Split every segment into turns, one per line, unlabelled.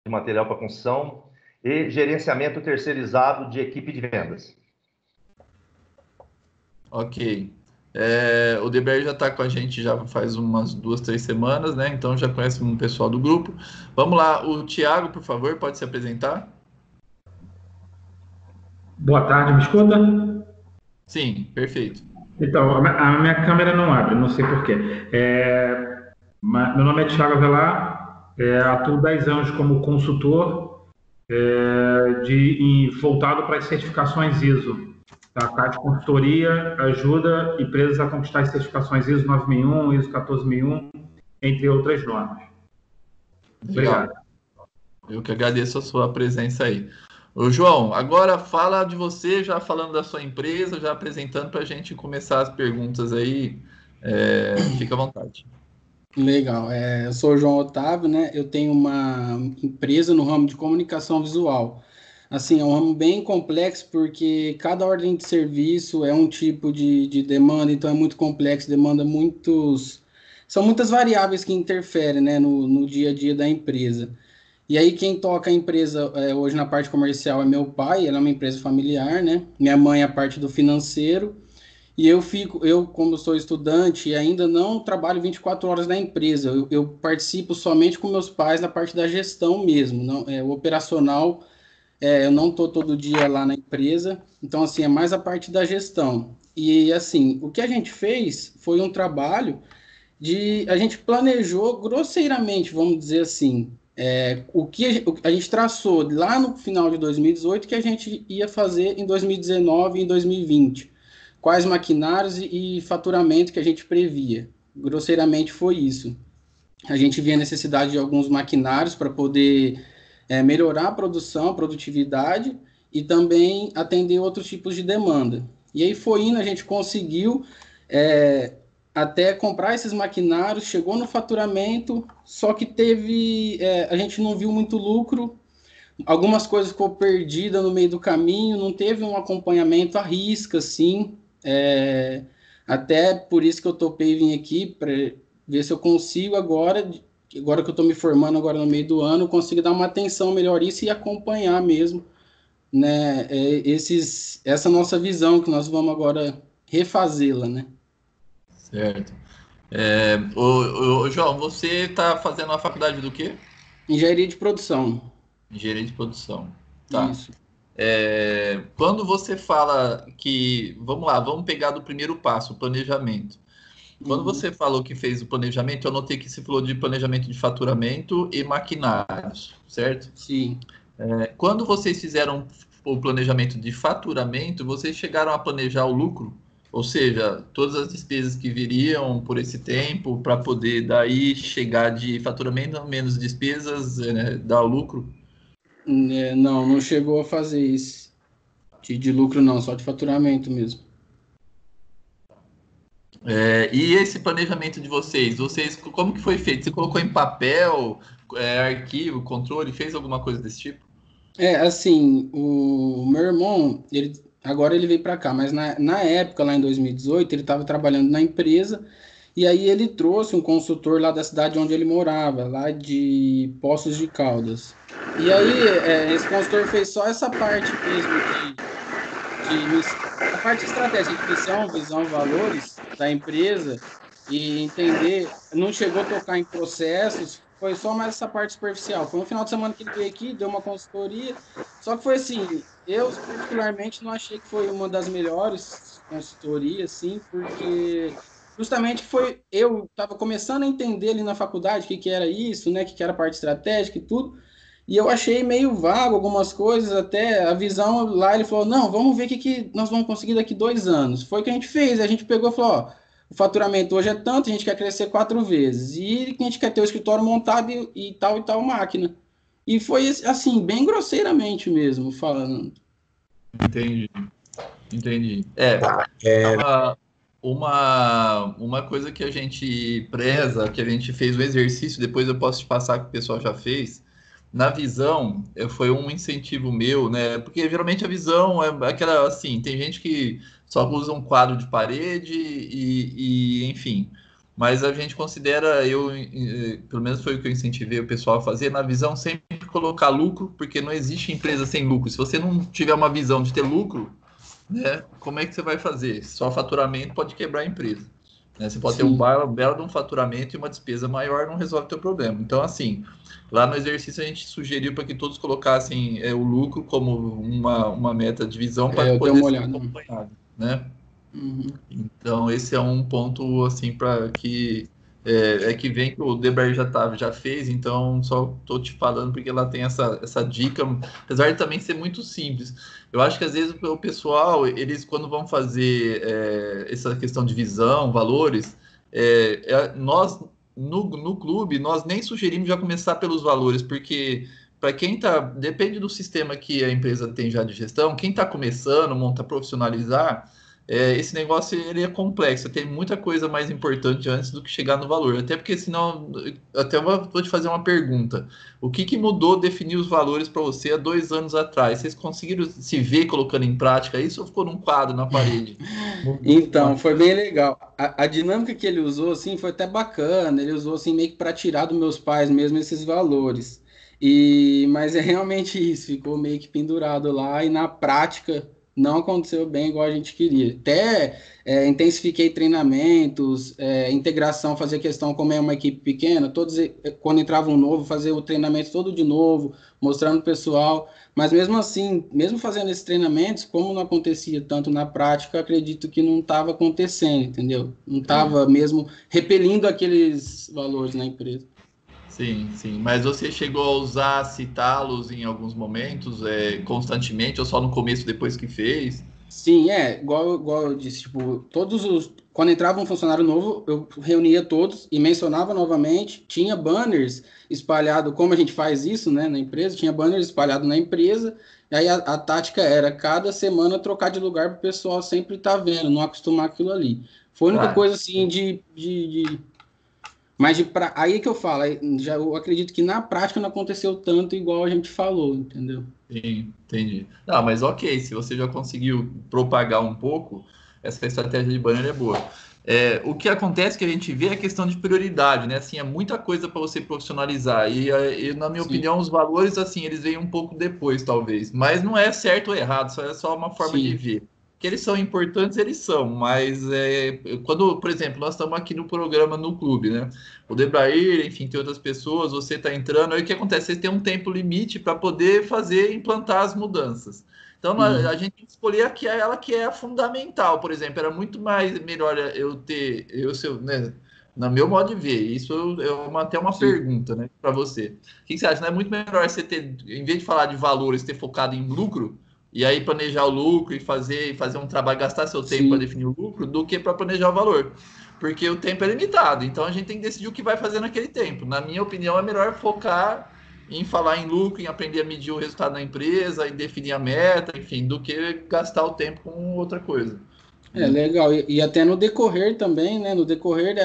de material para construção e gerenciamento terceirizado de equipe de vendas.
Ok. O Deber já está com a gente já faz umas 2, 3 semanas, né? Então já conhece um pessoal do grupo. Vamos lá, o Thiago, por favor, pode se apresentar?
Boa tarde, me escuta?
Sim, perfeito.
Então, a minha câmera não abre, não sei por quê. Meu nome é Thiago Avelar, atuo 10 anos como consultor voltado para as certificações ISO. A parte de consultoria ajuda empresas a conquistar as certificações ISO 9001, ISO 14001, entre outras normas.
Legal.
Obrigado.
Eu que agradeço a sua presença aí. Ô, João, agora fala de você, já falando da sua empresa, já apresentando para a gente começar as perguntas aí. Fica à vontade.
Legal. Eu sou o João Otávio, né? Eu tenho uma empresa no ramo de comunicação visual. Assim, é um ramo bem complexo porque cada ordem de serviço é um tipo de demanda, então é muito complexo, demanda são muitas variáveis que interferem, né, no dia a dia da empresa. E aí quem toca a empresa hoje na parte comercial é meu pai, ela é uma empresa familiar, né? Minha mãe é a parte do financeiro. E como sou estudante e ainda não trabalho 24 horas na empresa, eu participo somente com meus pais na parte da gestão mesmo, não, o operacional, eu não estou todo dia lá na empresa, então assim, é mais a parte da gestão. E assim, o que a gente fez foi um trabalho a gente planejou grosseiramente, vamos dizer assim, o que a gente traçou lá no final de 2018 que a gente ia fazer em 2019 e em 2020. Quais maquinários e faturamento que a gente previa. Grosseiramente foi isso. A gente via a necessidade de alguns maquinários para poder melhorar a produção, a produtividade e também atender outros tipos de demanda. E aí foi indo, a gente conseguiu até comprar esses maquinários, chegou no faturamento, só que a gente não viu muito lucro, algumas coisas ficou perdida no meio do caminho, não teve um acompanhamento à risca, assim, até por isso que eu topei vir aqui, para ver se eu consigo agora que eu estou me formando agora no meio do ano, consigo dar uma atenção melhor isso e acompanhar mesmo, né, essa nossa visão, que nós vamos agora refazê-la, né?
Certo. João, você está fazendo a faculdade do quê?
Engenharia de produção.
Engenharia de produção. Tá.
Isso.
Quando você fala que... Vamos lá, vamos pegar do primeiro passo, o planejamento. Quando você falou que fez o planejamento, eu notei que você falou de planejamento de faturamento e maquinários, certo?
Sim.
Quando vocês fizeram o planejamento de faturamento, vocês chegaram a planejar o lucro? Ou seja, todas as despesas que viriam por esse tempo para poder daí chegar de faturamento menos despesas, dar lucro?
Não chegou a fazer isso. De lucro não, só de faturamento mesmo.
E esse planejamento de vocês, como que foi feito? Você colocou em papel, arquivo, controle, fez alguma coisa desse tipo?
Assim, o meu irmão, agora ele veio para cá, mas na época, lá em 2018, ele estava trabalhando na empresa, e aí ele trouxe um consultor lá da cidade onde ele morava, lá de Poços de Caldas. E aí, esse consultor fez só essa parte mesmo a parte estratégica, missão, visão, valores da empresa e entender, não chegou a tocar em processos, foi só mais essa parte superficial. Foi no final de semana que ele veio aqui, deu uma consultoria, só que foi assim, eu particularmente não achei que foi uma das melhores consultorias, assim, porque justamente eu estava começando a entender ali na faculdade o que era isso, né, o que era a parte estratégica e tudo, e eu achei meio vago algumas coisas, até a visão lá, ele falou, não, vamos ver o que nós vamos conseguir daqui 2 anos. Foi o que a gente fez, a gente pegou e falou, ó, o faturamento hoje é tanto, a gente quer crescer 4 vezes, e a gente quer ter o escritório montado e tal máquina. E foi assim, bem grosseiramente mesmo, falando.
Entendi. Uma coisa que a gente preza, que a gente fez o exercício, depois eu posso te passar que o pessoal já fez, na visão, foi um incentivo meu, né? Porque geralmente a visão é aquela assim, tem gente que só usa um quadro de parede enfim. mas a gente considera, pelo menos foi o que eu incentivei o pessoal a fazer, na visão sempre colocar lucro, porque não existe empresa sem lucro. Se você não tiver uma visão de ter lucro, né, como é que você vai fazer? Só faturamento pode quebrar a empresa. Né? Você pode ter um belo de um faturamento e uma despesa maior, não resolve o teu problema. Então, assim, lá no exercício a gente sugeriu para que todos colocassem o lucro como uma meta de visão para poder ser acompanhado, né?
Uhum.
Então, esse é um ponto, assim, para que que vem que o Debrair já fez, então só estou te falando porque ela tem essa dica, apesar de também ser muito simples. Eu acho que às vezes o pessoal, eles quando vão fazer essa questão de visão, valores, nós no clube, nós nem sugerimos já começar pelos valores, porque para quem depende do sistema que a empresa tem já de gestão, quem está começando, monta profissionalizar, esse negócio ele é complexo, tem muita coisa mais importante antes do que chegar no valor, até porque senão, até vou te fazer uma pergunta, o que mudou definir os valores para você há 2 anos atrás? Vocês conseguiram se ver colocando em prática isso ou ficou num quadro na parede?
Então, foi bem legal. A dinâmica que ele usou, assim, foi até bacana, ele usou, assim, meio que para tirar dos meus pais mesmo esses valores, mas é realmente isso, ficou meio que pendurado lá e na prática não aconteceu bem igual a gente queria. Até intensifiquei treinamentos, integração, fazer questão, como é uma equipe pequena, todos, quando entrava um novo, fazer o treinamento todo de novo, mostrando o pessoal. Mas mesmo assim, mesmo fazendo esses treinamentos, como não acontecia tanto na prática, acredito que não estava acontecendo, entendeu? Não estava mesmo repelindo aqueles valores na empresa.
Sim, sim. Mas você chegou a usar, citá-los em alguns momentos, constantemente, ou só no começo, depois que fez?
Sim, igual eu disse, tipo, quando entrava um funcionário novo, eu reunia todos e mencionava novamente, tinha banners espalhados, como a gente faz isso, né, na empresa, tinha banners espalhados na empresa, e aí a tática era, cada semana, trocar de lugar para o pessoal sempre estar vendo, não acostumar aquilo ali. Foi a única coisa, assim, mas aí que eu falo, eu acredito que na prática não aconteceu tanto igual a gente falou, entendeu?
Sim, entendi. Não, mas ok, se você já conseguiu propagar um pouco, essa estratégia de banner é boa. O que acontece que a gente vê é a questão de prioridade, né? Assim, é muita coisa para você profissionalizar. E na minha opinião, os valores, assim, eles vêm um pouco depois, talvez. Mas não é certo ou errado, é só uma forma de ver. Que eles são importantes, eles são, mas quando, por exemplo, nós estamos aqui no programa no clube, né? O Debrair, enfim, tem outras pessoas, você está entrando, aí o que acontece? Você tem um tempo limite para poder implantar as mudanças. Então, a gente tem que escolher aquela que é a fundamental, por exemplo, era muito melhor né, no meu modo de ver, isso até uma pergunta, né, para você. O que você acha? Não é muito melhor você ter, em vez de falar de valores, ter focado em lucro, e aí planejar o lucro e fazer um trabalho, gastar seu tempo para definir o lucro, do que para planejar o valor. Porque o tempo é limitado, então a gente tem que decidir o que vai fazer naquele tempo. Na minha opinião, é melhor focar em falar em lucro, em aprender a medir o resultado da empresa, em definir a meta, enfim, do que gastar o tempo com outra coisa.
Legal. E até no decorrer também, né? No decorrer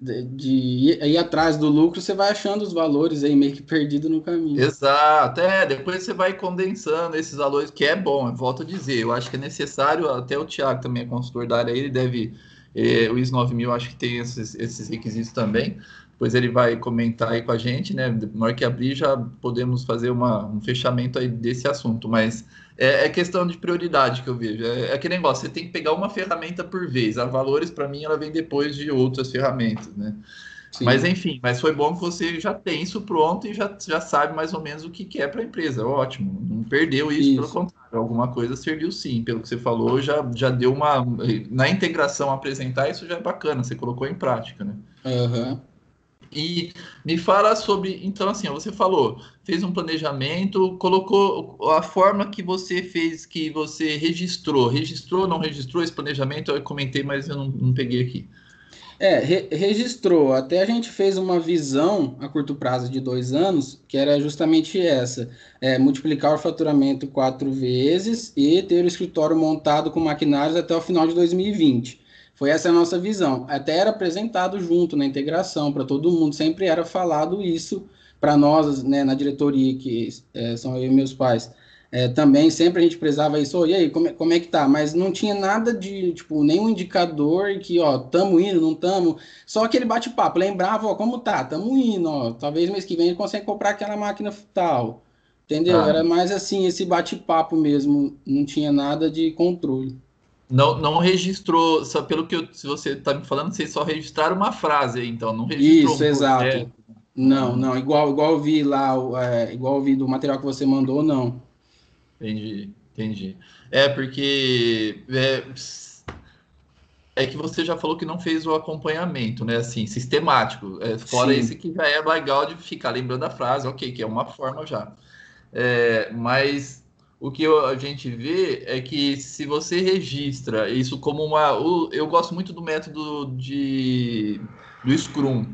de ir atrás do lucro, você vai achando os valores aí meio que perdido no caminho.
Exato, depois você vai condensando esses valores, que é bom, eu volto a dizer, eu acho que é necessário, até o Thiago também é consultor da área, ele deve, o ISO 9000 acho que tem esses requisitos também, depois ele vai comentar aí com a gente, né, na hora que abrir já podemos fazer um fechamento aí desse assunto, mas é questão de prioridade que eu vejo, é aquele negócio, você tem que pegar uma ferramenta por vez, a valores para mim ela vem depois de outras ferramentas, né. Sim. Mas enfim, foi bom que você já tem isso pronto e já sabe mais ou menos o que é para a empresa. Ótimo, não perdeu isso, pelo contrário, alguma coisa serviu sim. Pelo que você falou, já deu na integração apresentar, isso já é bacana, você colocou em prática, né?
Uhum.
E me fala sobre, então assim, você falou, fez um planejamento, colocou a forma que você fez, que você registrou, não registrou esse planejamento, eu comentei, mas eu não peguei aqui.
Registrou. Até a gente fez uma visão a curto prazo de 2 anos, que era justamente essa: multiplicar o faturamento 4 vezes e ter o escritório montado com maquinários até o final de 2020. Foi essa a nossa visão. Até era apresentado junto na integração para todo mundo, sempre era falado isso para nós, né, na diretoria, que são eu e meus pais. Também sempre a gente prezava isso, e aí, como é que tá? Mas não tinha nada de, tipo, nenhum indicador que, ó, tamo indo, não tamo. Só aquele bate-papo, lembrava, ó, como tá? Tamo indo, ó, talvez mês que vem a gente consiga comprar aquela máquina tal, entendeu?
Tá.
Era mais assim, esse bate-papo mesmo, não tinha nada de controle.
Não registrou, só pelo que se você está me falando, vocês só registraram uma frase aí, então, não registrou
Isso,
um
exato.
projeto.
Não, não, igual eu vi lá, igual eu vi do material que você mandou, não.
Entendi, entendi. Porque é que você já falou que não fez o acompanhamento, né? Assim, sistemático. Fora esse
Sim,
que já é legal de ficar lembrando a frase, ok, que é uma forma já. Mas o que a gente vê é que se você registra isso como eu gosto muito do método do Scrum,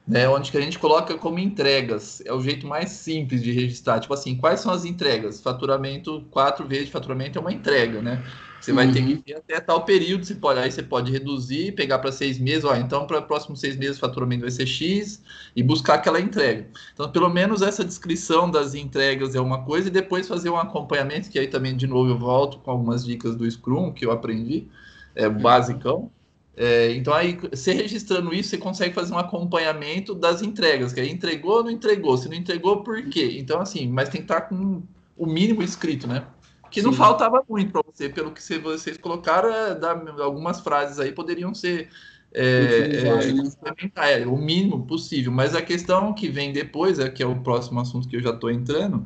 né? Onde que a gente coloca como entregas. É o jeito mais simples de registrar. Tipo assim, quais são as entregas? Faturamento, 4 vezes de faturamento é uma entrega, né? Você vai ter que
uhum,
ver até tal período, aí você pode reduzir, pegar para 6 meses, ó, então para os próximos 6 meses o faturamento vai ser X e buscar aquela entrega. Então, pelo menos essa descrição das entregas é uma coisa, e depois fazer um acompanhamento, que aí também, de novo, eu volto com algumas dicas do Scrum que eu aprendi,
uhum,
basicão. Então, aí, você registrando isso, você consegue fazer um acompanhamento das entregas, que aí entregou ou não entregou, se não entregou, por quê? Então, assim, mas tem que estar com o mínimo escrito, né? Que não
sim,
faltava muito para você, pelo que vocês colocaram, algumas frases aí poderiam ser
utilizado, né?
complementar, o mínimo possível. Mas a questão que vem depois, que é o próximo assunto que eu já estou entrando,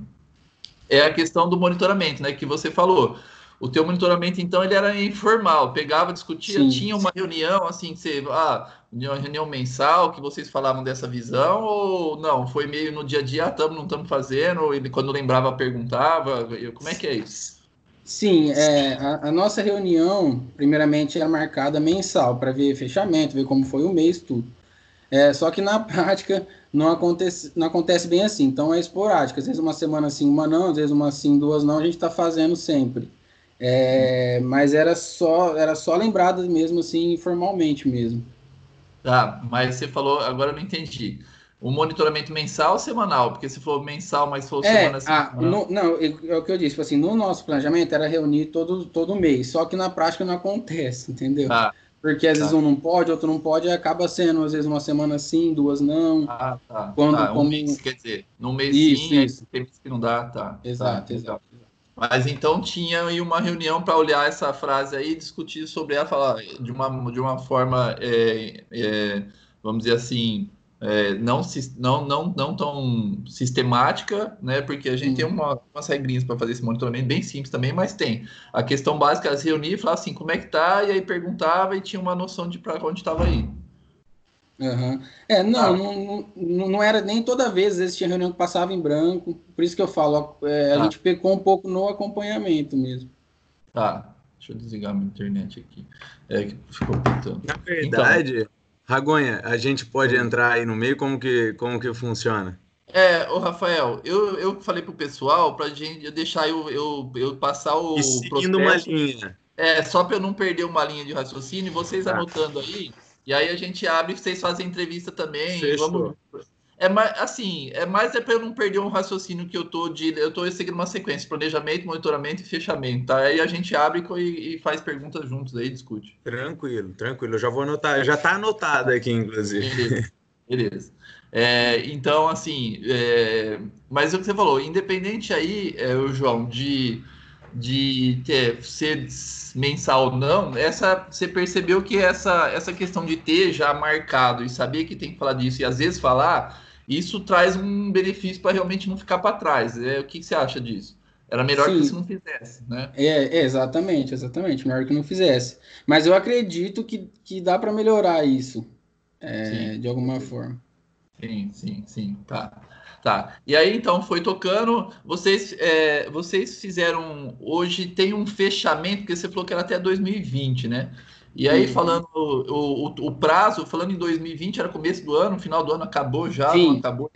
é a questão do monitoramento, né? Que você falou. O teu monitoramento, então, ele era informal, pegava, discutia,
Sim.
tinha uma reunião, assim, uma reunião mensal, que vocês falavam dessa visão, ou não? Foi meio no dia a dia, estamos, não estamos fazendo, ou ele, quando lembrava, perguntava, como é que é isso?
Sim, a nossa reunião, primeiramente, é marcada mensal para ver fechamento, ver como foi o mês, tudo. Só que na prática não acontece bem assim, então é esporádico. Às vezes uma semana sim, uma não, às vezes uma sim, duas não, a gente está fazendo sempre. Mas era só lembrado mesmo assim, informalmente mesmo.
Tá, mas você falou, agora eu não entendi. O monitoramento mensal ou semanal? Porque você falou mensal, mas falou semana a semana.
Não, é o que eu disse, tipo assim, no nosso planejamento era reunir todo mês, só que na prática não acontece, entendeu?
Tá,
Porque às vezes
tá.
um não pode, outro não pode, e acaba sendo às vezes uma semana sim, duas não,
Ah, tá,
quando
tá. Um mês,
como
quer dizer, num mês
isso,
sim, aí
isso,
tem mês que não dá, tá, tá,
exato,
legal.
exato.
Mas então tinha aí uma reunião para olhar essa frase aí, discutir sobre ela, falar de uma forma, vamos dizer assim, não tão sistemática, né? Porque a gente tem
Sim.
umas regrinhas para fazer esse monitoramento bem simples também, mas tem. A questão básica é se reunir e falar assim, como é que tá? E aí perguntava e tinha uma noção de para onde estava indo.
Aham.
Tá,
Não era nem toda vez, às vezes tinha reunião que passava em branco, por isso que eu falo, a
tá,
gente pecou um pouco no acompanhamento mesmo.
tá. Deixa eu desligar minha internet aqui. Que ficou pintando.
Na
Então,
verdade, Ragonha, a gente pode
oi.
entrar aí no meio, como que funciona?
Ô Rafael, eu falei pro pessoal pra gente deixar eu passar
E
o
seguindo uma
processo,
linha.
só para eu não perder uma linha de raciocínio, e vocês
Tá,
anotando aí, e aí a gente abre, vocês fazem entrevista também, e vamos.
fechou.
É mais para eu não perder um raciocínio que eu tô seguindo uma sequência, planejamento, monitoramento e fechamento, tá? Aí a gente abre e faz perguntas juntos aí, discute.
Tranquilo, tranquilo. Eu já vou anotar, já tá anotado aqui, inclusive.
Beleza, beleza. Então, assim, mas é o que você falou, independente aí, o João, de ser mensal ou não, você percebeu que essa questão de ter já marcado e saber que tem que falar disso e às vezes falar, isso traz um benefício para realmente não ficar para trás. O que você acha disso? Era melhor que você
Sim,
não fizesse, né?
exatamente, melhor que não fizesse. Mas eu acredito que dá para melhorar isso,
Sim.
de alguma forma.
Sim, sim, sim, tá. Tá. E aí, então, foi tocando. Vocês fizeram. Hoje tem um fechamento, porque você falou que era até 2020, né? E aí,
Uhum.
falando o prazo, falando em 2020, era começo do ano, final do ano acabou já, não
Fim,
acabou?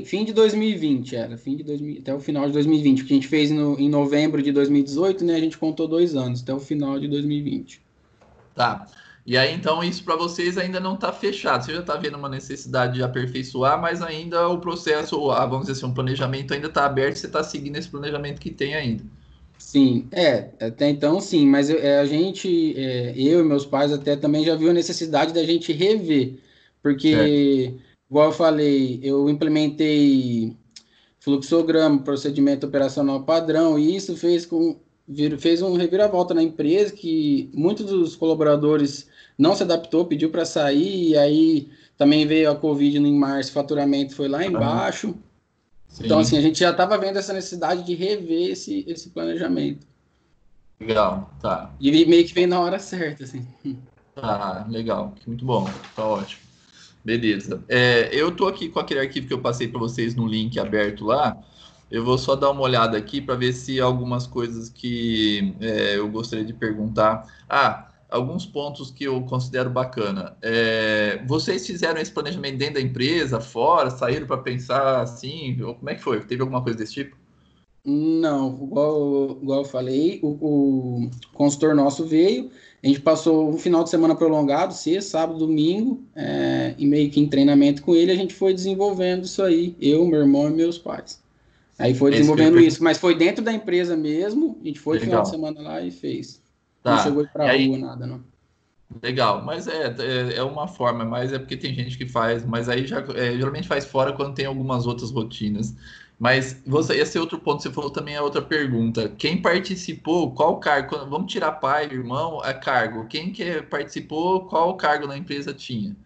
fim de 2020, fim de 2000, até o final de 2020, que a gente fez em novembro de 2018, né? A gente contou 2 anos, até o final de 2020.
Tá. E aí, então, isso para vocês ainda não está fechado. Você já está vendo uma necessidade de aperfeiçoar, mas ainda o processo, vamos dizer assim, um planejamento ainda está aberto, você está seguindo esse planejamento que tem ainda.
Sim, até então sim, mas a gente, eu e meus pais até também já viu a necessidade da gente rever, porque, igual eu falei, eu implementei fluxograma, procedimento operacional padrão, e isso fez um reviravolta na empresa, que muitos dos colaboradores não se adaptou, pediu para sair, e aí também veio a Covid em março, o faturamento foi lá embaixo.
Sim.
Então, assim, a gente já estava vendo essa necessidade de rever esse planejamento.
Legal, tá.
E meio que veio na hora certa, assim.
Ah, legal, muito bom, tá ótimo. Beleza. Eu tô aqui com aquele arquivo que eu passei para vocês no link aberto lá. Eu vou só dar uma olhada aqui para ver se algumas coisas que eu gostaria de perguntar. Alguns pontos que eu considero bacana. Vocês fizeram esse planejamento dentro da empresa, fora, saíram para pensar assim? Como é que foi? Teve alguma coisa desse tipo?
Não, igual eu falei, o consultor nosso veio, a gente passou um final de semana prolongado, sexta, sábado, domingo, e meio que em treinamento com ele, a gente foi desenvolvendo isso aí, eu, meu irmão e meus pais. Aí foi desenvolvendo isso, mas foi dentro da empresa mesmo, a gente foi final de semana lá e fez.
Tá.
Não chegou pra rua, nada, não.
Legal, mas é uma forma, mas é porque tem gente que faz, mas aí geralmente faz fora quando tem algumas outras rotinas. Mas esse outro ponto que você falou também é outra pergunta. Quem participou, qual cargo? Vamos tirar pai, irmão, cargo. Quem que participou, qual cargo na empresa tinha?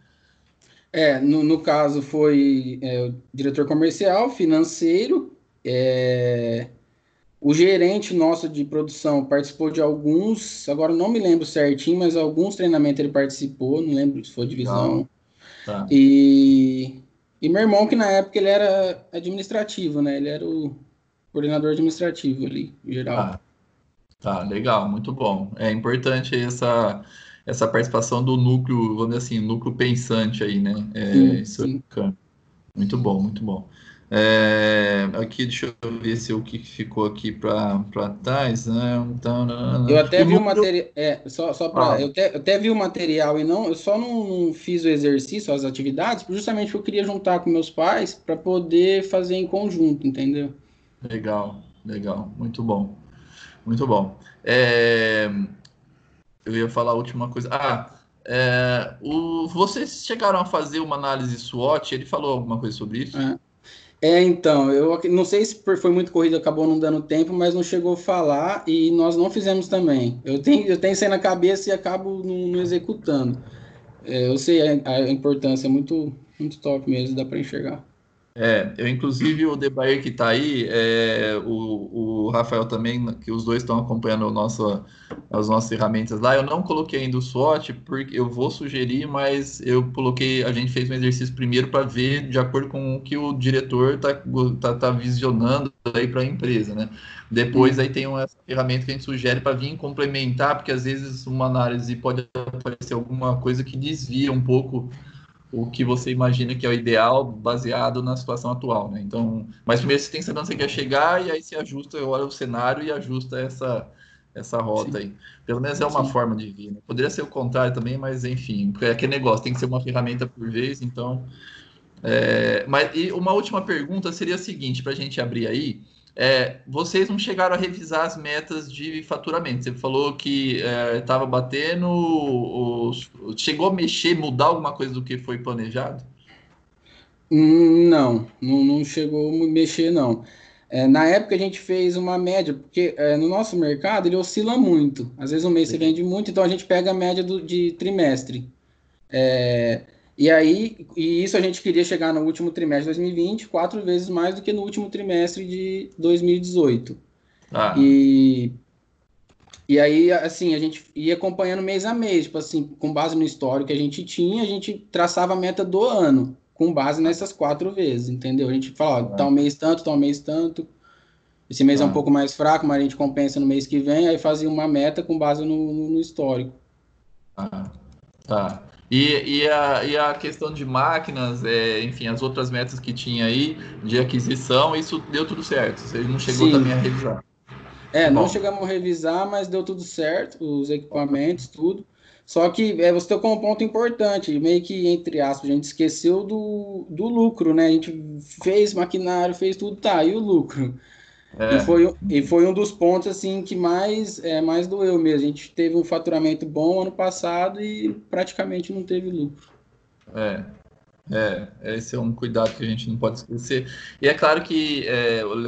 No caso foi o diretor comercial, financeiro, o gerente nosso de produção participou de alguns, agora não me lembro certinho, mas alguns treinamentos ele participou, não lembro se foi divisão.
Tá.
E meu irmão, que na época ele era administrativo, né? Ele era o coordenador administrativo ali, em geral.
Tá, legal, muito bom. É importante essa participação do núcleo, vamos dizer assim, núcleo pensante aí, né? Isso é bacana. Muito bom, muito bom. Aqui, deixa eu ver se o que ficou aqui para trás, né?
Eu até vi o material, eu até vi o material e eu só não fiz o exercício, as atividades, justamente porque eu queria juntar com meus pais para poder fazer em conjunto, entendeu?
Legal, muito bom, muito bom. Eu ia falar a última coisa. Vocês chegaram a fazer uma análise SWOT? Ele falou alguma coisa sobre isso?
Então, eu não sei se foi muito corrido, acabou não dando tempo, mas não chegou a falar e nós não fizemos também. Eu tenho isso aí na cabeça e acabo não executando. Eu sei a importância, é muito, muito top mesmo, dá para enxergar.
Inclusive o Debair que está aí, o Rafael também, que os dois estão acompanhando as nossas ferramentas lá. Eu não coloquei ainda o SWOT, porque eu vou sugerir, mas a gente fez um exercício primeiro para ver de acordo com o que o diretor tá visionando aí para a empresa, né? Depois aí tem essa ferramenta que a gente sugere para vir complementar, porque às vezes uma análise pode aparecer alguma coisa que desvia um pouco o que você imagina que é o ideal baseado na situação atual, né? Então, mas primeiro você tem que saber onde você quer chegar e aí você ajusta, olha o cenário e ajusta essa rota aí. Pelo menos é uma forma de vir, né? Poderia ser o contrário também, mas enfim, porque é aquele negócio, tem que ser uma ferramenta por vez, então... E uma última pergunta seria a seguinte, para a gente abrir aí, vocês não chegaram a revisar as metas de faturamento. Você falou que estava batendo, chegou a mexer, mudar alguma coisa do que foi planejado?
Não chegou a mexer, não. Na época a gente fez uma média, porque no nosso mercado ele oscila muito. Às vezes um mês você vende muito, então a gente pega a média de trimestre. E isso a gente queria chegar no último trimestre de 2020, 4 vezes mais do que no último trimestre de 2018. E aí, assim, a gente ia acompanhando mês a mês, tipo assim, com base no histórico que a gente tinha, a gente traçava a meta do ano, com base nessas 4 vezes, entendeu? A gente fala, tal mês tanto, tal mês tanto. Esse mês é um pouco mais fraco, mas a gente compensa no mês que vem, aí fazia uma meta com base no histórico.
Tá. E a questão de máquinas, enfim, as outras metas que tinha aí de aquisição, isso deu tudo certo? Você não chegou também a revisar?
Não chegamos a revisar, mas deu tudo certo, os equipamentos, tudo. Só que você tocou um ponto importante, meio que, entre aspas, a gente esqueceu do lucro, né? A gente fez maquinário, fez tudo, tá, e o lucro?
É,
E foi um dos pontos, assim, que mais doeu mesmo. A gente teve um faturamento bom ano passado e praticamente não teve lucro.
é. Esse é um cuidado que a gente não pode esquecer. E é claro que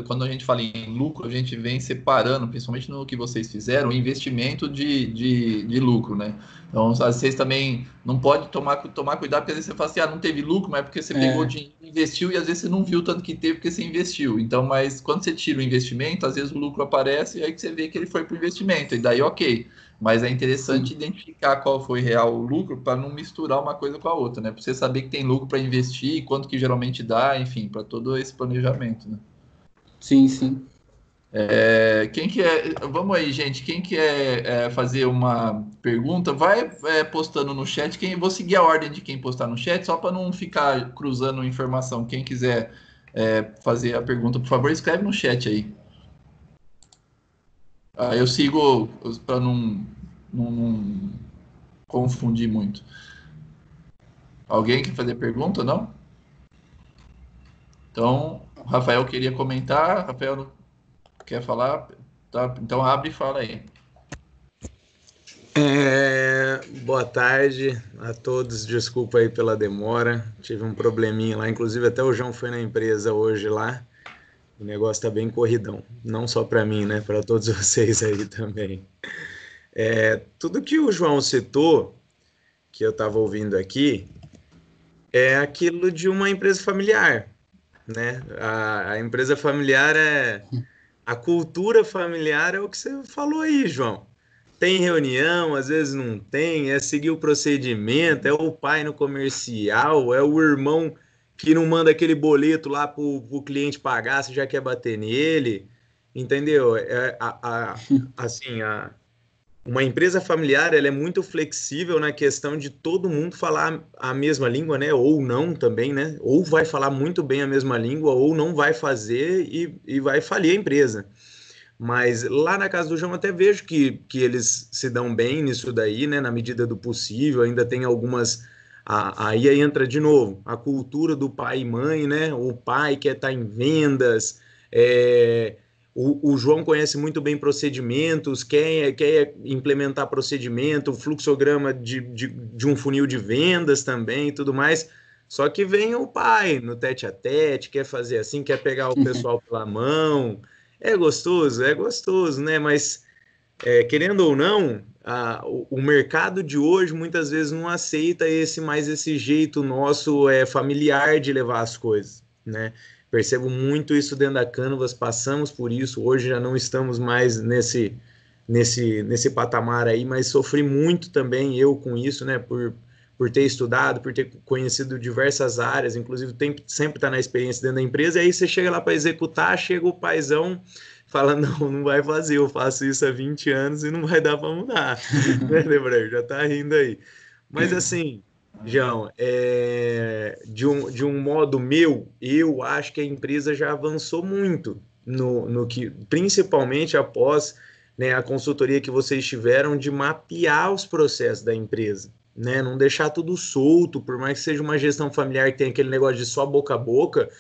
quando a gente fala em lucro, a gente vem separando, principalmente no que vocês fizeram, o investimento de lucro, né? Então, vocês também não pode tomar cuidado, porque às vezes você fala assim, não teve lucro, mas é porque você pegou o dinheiro e investiu, e às vezes você não viu tanto que teve porque você investiu. Então, mas quando você tira o investimento, às vezes o lucro aparece e aí que você vê que ele foi para o investimento, e daí ok. Mas é interessante identificar qual foi real o lucro para não misturar uma coisa com a outra, né? Para você saber que tem lucro para investir, quanto que geralmente dá, enfim, para todo esse planejamento, né?
Sim, sim.
Quem que é? Vamos aí, gente. Quem quer fazer uma pergunta, vai postando no chat. Vou seguir a ordem de quem postar no chat, só para não ficar cruzando informação. Quem quiser fazer a pergunta, por favor, escreve no chat aí. Eu sigo para não confundir muito. Alguém quer fazer pergunta, não? Então, o Rafael queria comentar. Rafael não quer falar? Tá, então abre e fala aí.
Boa tarde a todos, desculpa aí pela demora, tive um probleminha lá, inclusive até o João foi na empresa hoje lá, o negócio tá bem corridão, não só para mim, né, para todos vocês aí também. Tudo que o João citou, que eu estava ouvindo aqui, é aquilo de uma empresa familiar, né? A empresa familiar a cultura familiar é o que você falou aí, João. Tem reunião, às vezes não tem, é seguir o procedimento, é o pai no comercial, é o irmão que não manda aquele boleto lá para o cliente pagar, você já quer bater nele, entendeu? Assim, uma empresa familiar ela é muito flexível na questão de todo mundo falar a mesma língua, né? Ou não também, né? Ou vai falar muito bem a mesma língua, ou não vai fazer e vai falir a empresa. Mas lá na casa do João até vejo que eles se dão bem nisso daí, né? Na medida do possível, ainda tem algumas. Aí entra de novo a cultura do pai e mãe, né? O pai quer estar em vendas, o João conhece muito bem procedimentos, quer implementar procedimento, fluxograma de um funil de vendas também e tudo mais. Só que vem o pai no tete a tete, quer fazer assim, quer pegar o pessoal pela mão. É gostoso, né? Mas, querendo ou não, o mercado de hoje muitas vezes não aceita esse jeito nosso familiar de levar as coisas, né? Percebo muito isso dentro da Canvas, passamos por isso, hoje já não estamos mais nesse patamar aí, mas sofri muito também eu com isso, né? Por ter estudado, por ter conhecido diversas áreas, inclusive sempre tá na experiência dentro da empresa, e aí você chega lá para executar, chega o paizão, fala, não vai fazer, eu faço isso há 20 anos e não vai dar para mudar, né, Debré? Já tá rindo aí. Mas assim, João, de um modo meu, eu acho que a empresa já avançou muito no que, principalmente após, né, a consultoria que vocês tiveram de mapear os processos da empresa, né? Não deixar tudo solto, por mais que seja uma gestão familiar que tem aquele negócio de só boca a boca,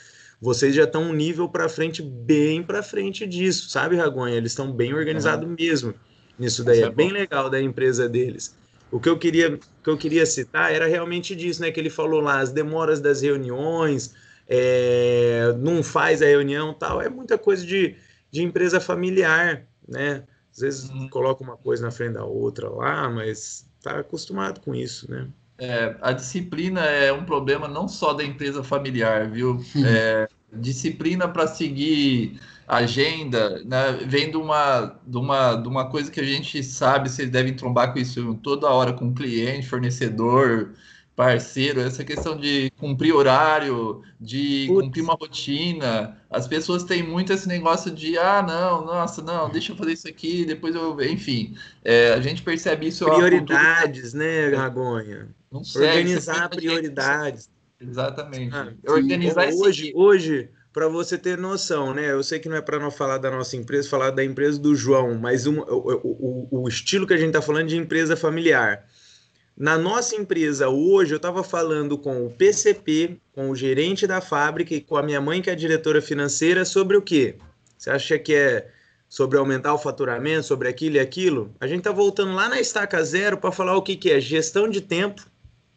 vocês já estão um nível para frente, bem para frente disso, sabe, Ragonha? Eles estão bem organizados mesmo nisso daí, é bem legal da empresa deles. O que eu queria citar era realmente disso, né? Que ele falou lá, as demoras das reuniões, não faz a reunião tal, é muita coisa de empresa familiar, né? Às vezes coloca uma coisa na frente da outra lá, mas tá acostumado com isso, né?
A disciplina é um problema não só da empresa familiar, viu? Disciplina para seguir agenda, né? Vem de uma coisa que a gente sabe, vocês devem trombar com isso toda hora com cliente, fornecedor, parceiro, essa questão de cumprir horário, de cumprir uma rotina. As pessoas têm muito esse negócio de, não, nossa, não, deixa eu fazer isso aqui, depois eu, enfim. A gente percebe isso.
Prioridades, né, Ragonha?
Não segue,
organizar prioridades.
Exatamente.
Organizar hoje, para você ter noção, né? Eu sei que não é para não falar da nossa empresa, falar da empresa do João, mas o estilo que a gente está falando de empresa familiar. Na nossa empresa hoje, eu estava falando com o PCP, com o gerente da fábrica e com a minha mãe, que é a diretora financeira, sobre o quê? Você acha que é sobre aumentar o faturamento, sobre aquilo e aquilo? A gente está voltando lá na estaca zero para falar o que, que é gestão de tempo,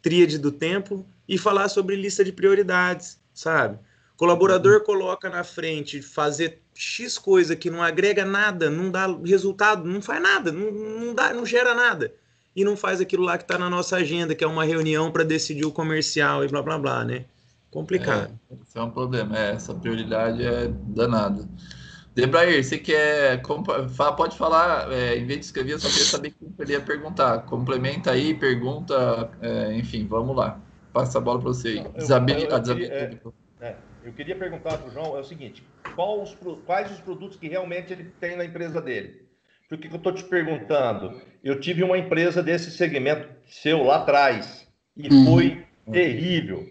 tríade do tempo, e falar sobre lista de prioridades, sabe? O colaborador coloca na frente fazer X coisa que não agrega nada, não dá resultado, não faz nada, não gera nada. E não faz aquilo lá que está na nossa agenda, que é uma reunião para decidir o comercial e blá, blá, blá, né? Complicado.
Esse é um problema. Essa prioridade é danada. Debrair, você quer... Pode falar, em vez de escrever, eu só queria saber o que ele ia perguntar. Complementa aí, pergunta, enfim, vamos lá. Passa a bola para você aí.
Eu queria perguntar para o João, é o seguinte, quais os produtos que realmente ele tem na empresa dele? Por que eu estou te perguntando? Eu tive uma empresa desse segmento seu lá atrás e foi terrível,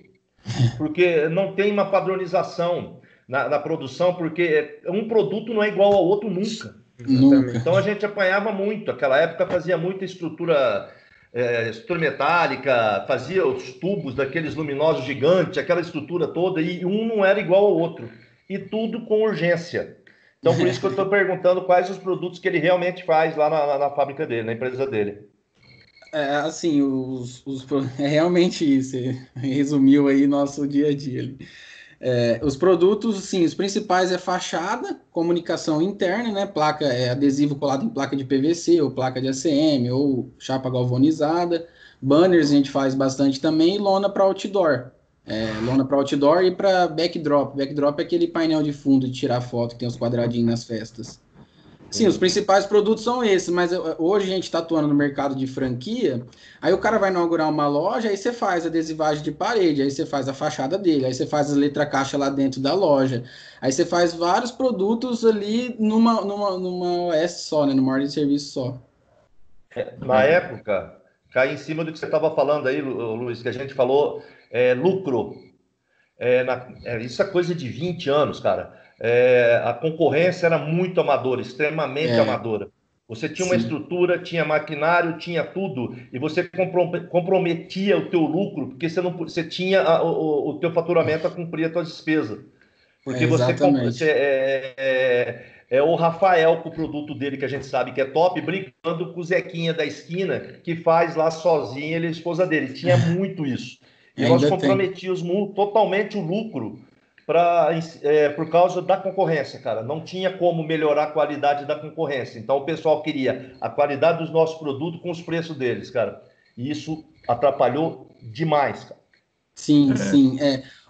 porque não tem uma padronização na produção, porque um produto não é igual ao outro nunca. Então a gente apanhava muito. Aquela época fazia muita estrutura metálica, fazia os tubos daqueles luminosos gigantes, aquela estrutura toda, e um não era igual ao outro. E tudo com urgência. Então, por isso que eu estou perguntando quais os produtos que ele realmente faz lá na fábrica dele, na empresa dele.
Assim, é realmente isso. Você resumiu aí nosso dia a dia. Os produtos, sim, os principais é fachada, comunicação interna, né? Placa, adesivo colado em placa de PVC, ou placa de ACM, ou chapa galvanizada. Banners a gente faz bastante também, e lona para outdoor. Lona para outdoor e para backdrop. Backdrop é aquele painel de fundo de tirar foto que tem os quadradinhos nas festas. Sim, os principais produtos são esses, mas hoje a gente está atuando no mercado de franquia, aí o cara vai inaugurar uma loja, aí você faz adesivagem de parede, aí você faz a fachada dele, aí você faz a letra caixa lá dentro da loja, aí você faz vários produtos ali numa OS só, né, numa ordem de serviço só.
Na época, cai em cima do que você estava falando aí, Luiz, que a gente falou, lucro. Isso é coisa de 20 anos, cara. A concorrência era muito amadora, extremamente amadora. Você tinha uma estrutura, tinha maquinário, tinha tudo, e você comprometia o teu lucro, porque você tinha o teu faturamento a cumprir as tuas despesas. Porque é o Rafael com o produto dele, que a gente sabe que é top, brincando com o Zequinha da esquina, que faz lá sozinho, ele e a esposa dele. Tinha muito isso. E nós comprometíamos totalmente o lucro por causa da concorrência, cara. Não tinha como melhorar a qualidade da concorrência. Então o pessoal queria a qualidade dos nossos produtos com os preços deles, cara. E isso atrapalhou demais, cara.
Sim.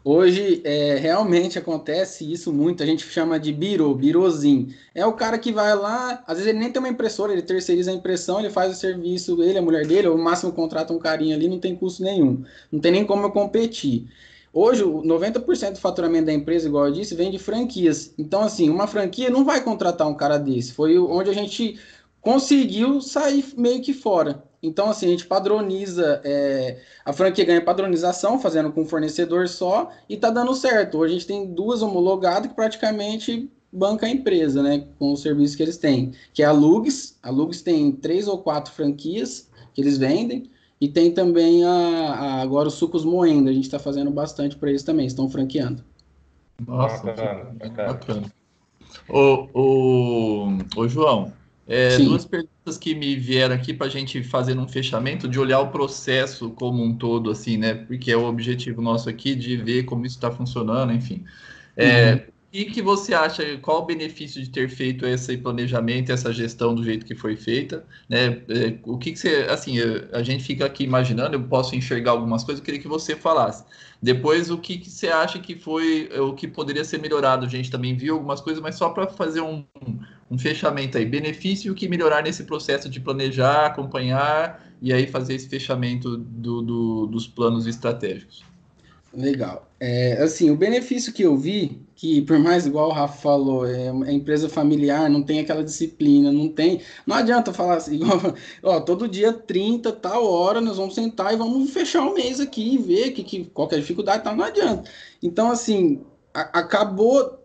Hoje, realmente acontece isso muito, a gente chama de birozinho. É o cara que vai lá, às vezes ele nem tem uma impressora, ele terceiriza a impressão, ele faz o serviço, ele, a mulher dele, ou o máximo contrata um carinha ali, não tem custo nenhum. Não tem nem como eu competir. Hoje, 90% do faturamento da empresa, igual eu disse, vem de franquias. Então, assim, uma franquia não vai contratar um cara desse. Foi onde a gente conseguiu sair meio que fora. Então, assim, a gente padroniza, a franquia ganha padronização, fazendo com um fornecedor só, e tá dando certo. Hoje a gente tem 2 homologadas que praticamente banca a empresa, né, com o serviço que eles têm, que é a Lugs. A Lugs tem 3 ou 4 franquias que eles vendem, e tem também agora os sucos moendo, a gente está fazendo bastante para eles também, estão franqueando.
Nossa, bacana. Ô João, duas perguntas que me vieram aqui para a gente fazer um fechamento, de olhar o processo como um todo, assim, né? Porque é o objetivo nosso aqui de ver como isso está funcionando, enfim. O que você acha, qual o benefício de ter feito esse planejamento, essa gestão do jeito que foi feita, né? O que você, assim, a gente fica aqui imaginando, eu posso enxergar algumas coisas, eu queria que você falasse. Depois, o que você acha que foi o que poderia ser melhorado? A gente também viu algumas coisas, mas só para fazer um fechamento aí. Benefício e o que melhorar nesse processo de planejar, acompanhar e aí fazer esse fechamento dos planos estratégicos.
Legal. Assim, o benefício que eu vi, que por mais igual o Rafa falou, é empresa familiar, não tem aquela disciplina, não adianta falar assim, igual, todo dia 30, tal hora, nós vamos sentar e vamos fechar o mês aqui e ver qual que é a dificuldade, tal, não adianta. Então, assim, acabou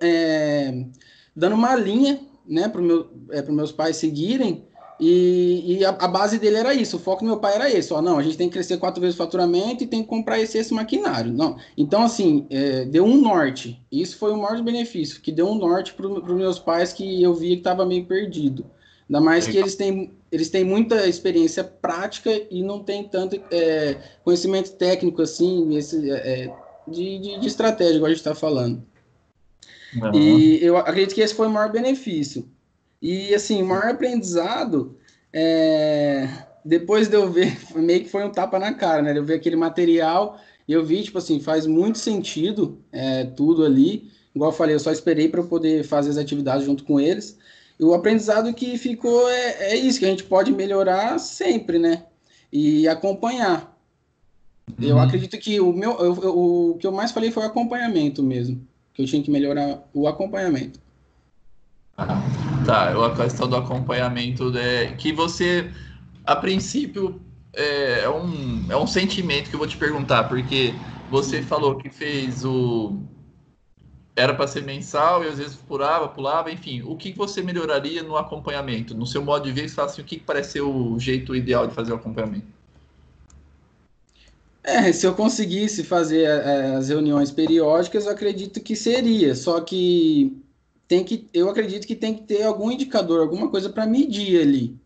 dando uma linha, né, para meus pais seguirem, E a base dele era isso, o foco do meu pai era esse, ó, não, a gente tem que crescer 4 vezes o faturamento e tem que comprar esse maquinário. Não. Então, assim, deu um norte. Isso foi o maior benefício, que deu um norte para os meus pais que eu via que estava meio perdido. Ainda mais que eles têm muita experiência prática e não tem tanto conhecimento técnico, assim, de estratégia, igual a gente está falando.
Uhum.
E eu acredito que esse foi o maior benefício. E, assim, o maior aprendizado, depois de eu ver, meio que foi um tapa na cara, né? Eu vi aquele material e eu vi, tipo assim, faz muito sentido tudo ali. Igual eu falei, eu só esperei para eu poder fazer as atividades junto com eles. E o aprendizado que ficou é isso, que a gente pode melhorar sempre, né? E acompanhar. Eu acredito que o que eu mais falei foi o acompanhamento mesmo. Que eu tinha que melhorar o acompanhamento.
Tá, a questão do acompanhamento, que você, a princípio, é um sentimento que eu vou te perguntar, porque você falou que fez era para ser mensal e às vezes pulava, enfim. O que você melhoraria no acompanhamento? No seu modo de ver, você fala assim, o que parece ser o jeito ideal de fazer o acompanhamento?
Se eu conseguisse fazer as reuniões periódicas, eu acredito que seria. Só que eu acredito que tem que ter algum indicador, alguma coisa para medir ali.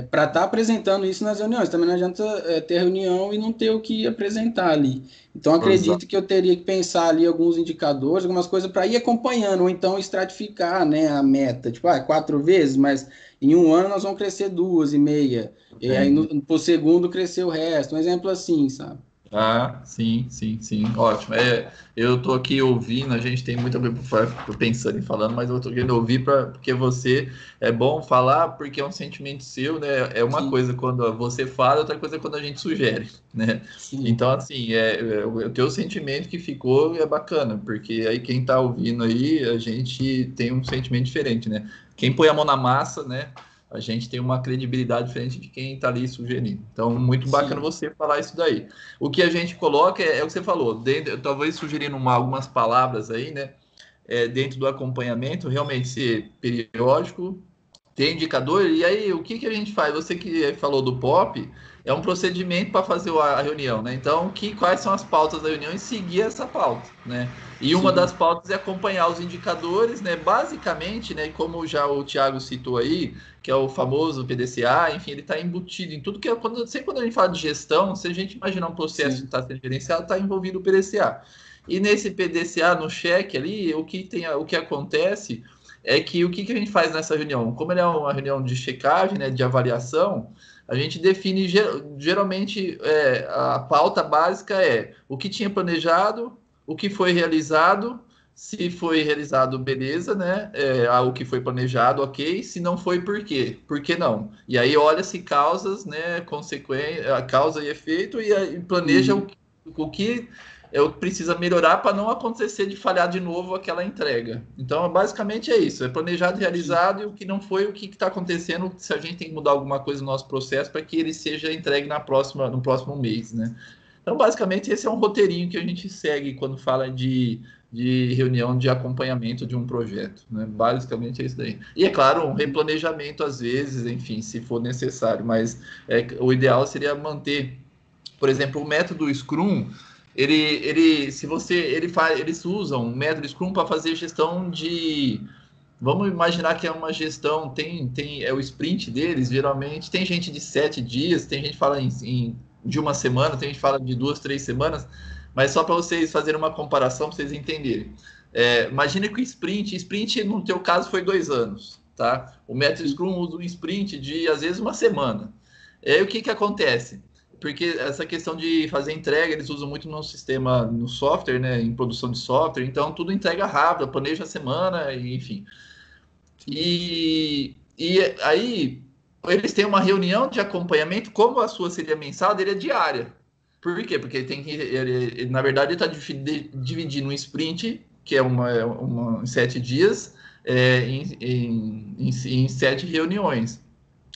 Para estar apresentando isso nas reuniões. Também não adianta ter reunião e não ter o que apresentar ali. Então, acredito que eu teria que pensar ali alguns indicadores, algumas coisas para ir acompanhando, ou então estratificar, né, a meta. Tipo, 4 vezes, mas em um ano nós vamos crescer 2,5. E aí, por segundo, crescer o resto. Um exemplo assim, sabe?
Sim, ótimo. Eu tô aqui ouvindo, a gente tem muita coisa pensando e falando, mas eu tô querendo ouvir porque você é bom falar, porque é um sentimento seu, né? É uma coisa quando você fala, outra coisa é quando a gente sugere, né?
Sim.
Então, assim, o teu sentimento que ficou é bacana, porque aí quem tá ouvindo aí, a gente tem um sentimento diferente, né? Quem põe a mão na massa, né? A gente tem uma credibilidade diferente de quem está ali sugerindo. Então, muito bacana você falar isso daí. O que a gente coloca é o que você falou, talvez sugerindo algumas palavras aí, né? Dentro do acompanhamento, realmente ser periódico, ter indicador, e aí o que a gente faz? Você que falou do POP, é um procedimento para fazer a reunião, né? Então, quais são as pautas da reunião e seguir essa pauta, né? E uma das pautas é acompanhar os indicadores, né? Basicamente, né? Como já o Thiago citou aí, que é o famoso PDCA, enfim, ele está embutido em tudo que sempre quando a gente fala de gestão, se a gente imaginar um processo que está sendo gerenciado, está envolvido o PDCA. E nesse PDCA, no cheque ali, o que acontece é que o que a gente faz nessa reunião? Como ele é uma reunião de checagem, né, de avaliação, a gente define, geralmente, a pauta básica é o que tinha planejado, o que foi realizado, se foi realizado, beleza, né? O que foi planejado, ok. Se não foi, por quê? Por que não? E aí olha-se causas, né? Consequência, causa e efeito, e planeja o que precisa melhorar para não acontecer de falhar de novo aquela entrega. Então, basicamente é isso. É planejado, realizado, e o que não foi, o que está acontecendo, se a gente tem que mudar alguma coisa no nosso processo para que ele seja entregue no próximo mês, né? Então, basicamente, esse é um roteirinho que a gente segue quando fala de reunião de acompanhamento de um projeto, né? Basicamente é isso daí. E, é claro, um replanejamento às vezes, enfim, se for necessário, mas o ideal seria manter, por exemplo, o método Scrum, eles usam um método Scrum para fazer gestão de... Vamos imaginar que é uma gestão, é o sprint deles, geralmente, tem gente de 7 dias, tem gente que fala de uma semana, tem gente que fala de 2, 3 semanas, mas só para vocês fazerem uma comparação, para vocês entenderem. Imagine que o sprint no teu caso foi 2 anos, tá? O método Scrum usa um sprint de, às vezes, uma semana. E aí o que acontece? Porque essa questão de fazer entrega, eles usam muito no sistema, no software, né, em produção de software, então tudo entrega rápido, planeja a semana, enfim. E aí, eles têm uma reunião de acompanhamento, como a sua seria mensal, dele é diária. Por quê? Porque ele na verdade, ele está dividindo um sprint, que é em 7 dias, em 7 reuniões.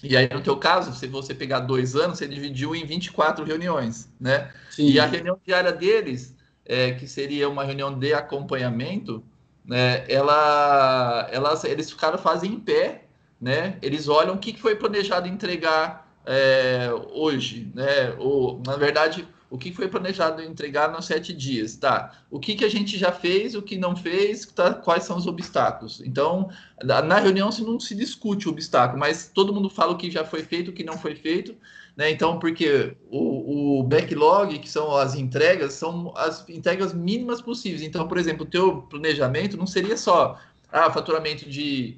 E aí, no teu caso, se você pegar 2 anos, você dividiu em 24 reuniões, né?
Sim.
E a reunião diária deles, que seria uma reunião de acompanhamento, né? Eles fazem em pé, né? Eles olham o que foi planejado entregar hoje, né? Ou, na verdade, o que foi planejado entregar nos 7 dias, tá? O que a gente já fez, o que não fez, tá? Quais são os obstáculos? Então, na reunião não se discute o obstáculo, mas todo mundo fala o que já foi feito, o que não foi feito, né? Então, porque o backlog, que são as entregas, são as entregas mínimas possíveis. Então, por exemplo, o teu planejamento não seria só faturamento de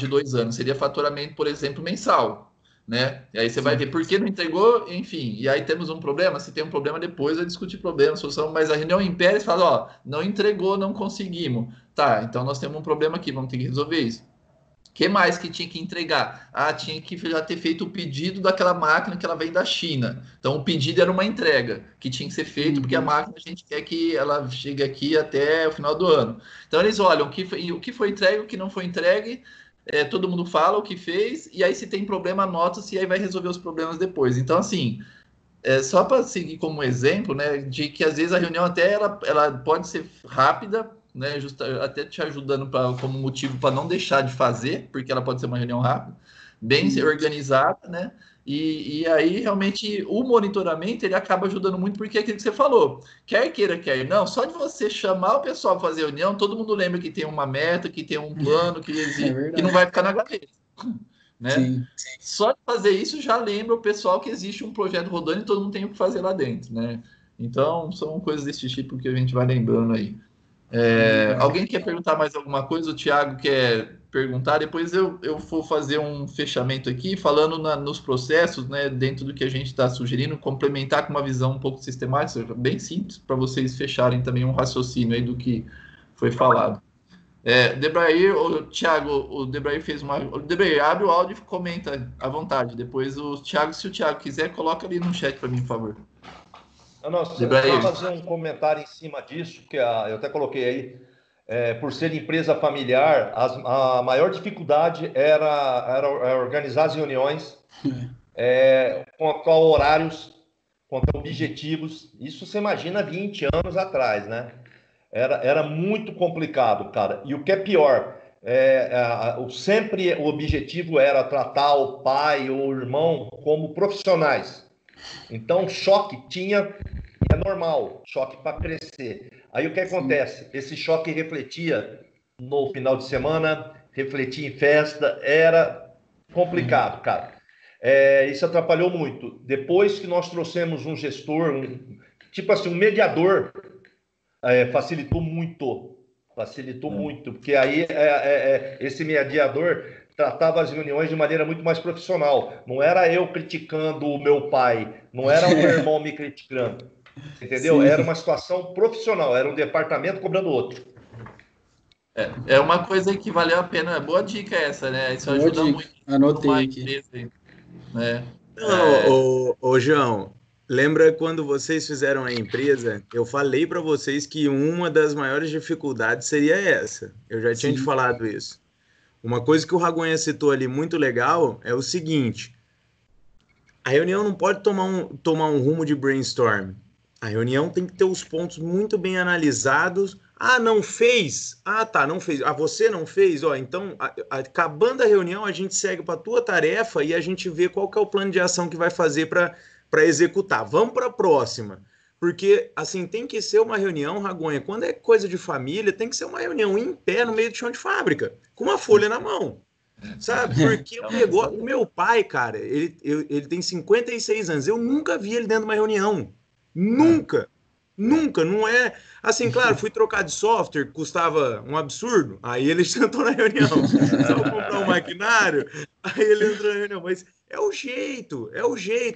2 anos, seria faturamento, por exemplo, mensal, né? E aí você vai ver por que não entregou, enfim, e aí temos um problema. Se tem um problema, depois vai discutir problema, solução, mas a reunião impéria fala, ó, não entregou, não conseguimos. Tá, então nós temos um problema aqui, vamos ter que resolver isso. O que mais que tinha que entregar? Tinha que já ter feito o pedido daquela máquina que ela vem da China. Então, o pedido era uma entrega que tinha que ser feito, porque a máquina a gente quer que ela chegue aqui até o final do ano. Então, eles olham o que foi entregue, o que não foi entregue, todo mundo fala o que fez, e aí se tem problema, anota-se, e aí vai resolver os problemas depois. Então, assim, só para seguir como exemplo, né, de que às vezes a reunião até ela pode ser rápida, né, até te ajudando como motivo para não deixar de fazer, porque ela pode ser uma reunião rápida, bem organizada, né? E aí, realmente, o monitoramento, ele acaba ajudando muito, porque é aquilo que você falou, quer queira, quer não, só de você chamar o pessoal para fazer reunião, todo mundo lembra que tem uma meta, que tem um plano, que existe, que não vai ficar na gaveta, né?
Sim.
Só de fazer isso já lembra o pessoal que existe um projeto rodando e todo mundo tem o que fazer lá dentro, né? Então, são coisas desse tipo que a gente vai lembrando aí. Alguém quer perguntar mais alguma coisa? O Thiago quer perguntar. Depois eu vou fazer um fechamento aqui, falando nos processos, né, dentro do que a gente está sugerindo, complementar com uma visão um pouco sistemática, bem simples, para vocês fecharem também um raciocínio aí do que foi falado. Debrair, Thiago, o Debrair fez uma... O Debrair, abre o áudio e comenta à vontade. Depois, se o Thiago quiser, coloca ali no chat para mim, por favor.
Não, só fazer um comentário em cima disso, que eu até coloquei aí, por ser empresa familiar, a maior dificuldade era organizar as reuniões, quanto a horários, quanto a objetivos. Isso você imagina 20 anos atrás, né? Era muito complicado, cara. E o que é pior, sempre o objetivo era tratar o pai ou o irmão como profissionais. Então, choque é normal, choque para crescer. Aí o que acontece? Esse choque refletia no final de semana, refletia em festa, era complicado, cara. Isso atrapalhou muito. Depois que nós trouxemos um gestor, tipo assim, um mediador, facilitou muito, porque aí esse mediador tratava as reuniões de maneira muito mais profissional. Não era eu criticando o meu pai, não era o meu irmão me criticando, entendeu? Sim. Era uma situação profissional, era um departamento cobrando outro.
É uma coisa que valeu a pena, boa dica essa, né? Isso
boa
ajuda
dica.
muito.
Anotei aqui.
Né?
Ô, João, lembra quando vocês fizeram a empresa, eu falei para vocês que uma das maiores dificuldades seria essa. Eu já tinha te falado isso. Uma coisa que o Ragonha citou ali muito legal é o seguinte: a reunião não pode tomar um rumo de brainstorm. A reunião tem que ter os pontos muito bem analisados. Não fez? Tá, não fez. Você não fez? Então, acabando a reunião, a gente segue para a tua tarefa e a gente vê qual que é o plano de ação que vai fazer para executar. Vamos para a próxima. Porque, assim, tem que ser uma reunião, Ragonha, quando é coisa de família, tem que ser uma reunião em pé no meio do chão de fábrica, com uma folha na mão, sabe? Porque o meu pai, cara, ele tem 56 anos, eu nunca vi ele dentro de uma reunião. Nunca, não é... Assim, claro, fui trocar de software, custava um absurdo, aí ele sentou na reunião. Só comprar um maquinário, aí ele entrou na reunião, mas... É o jeito,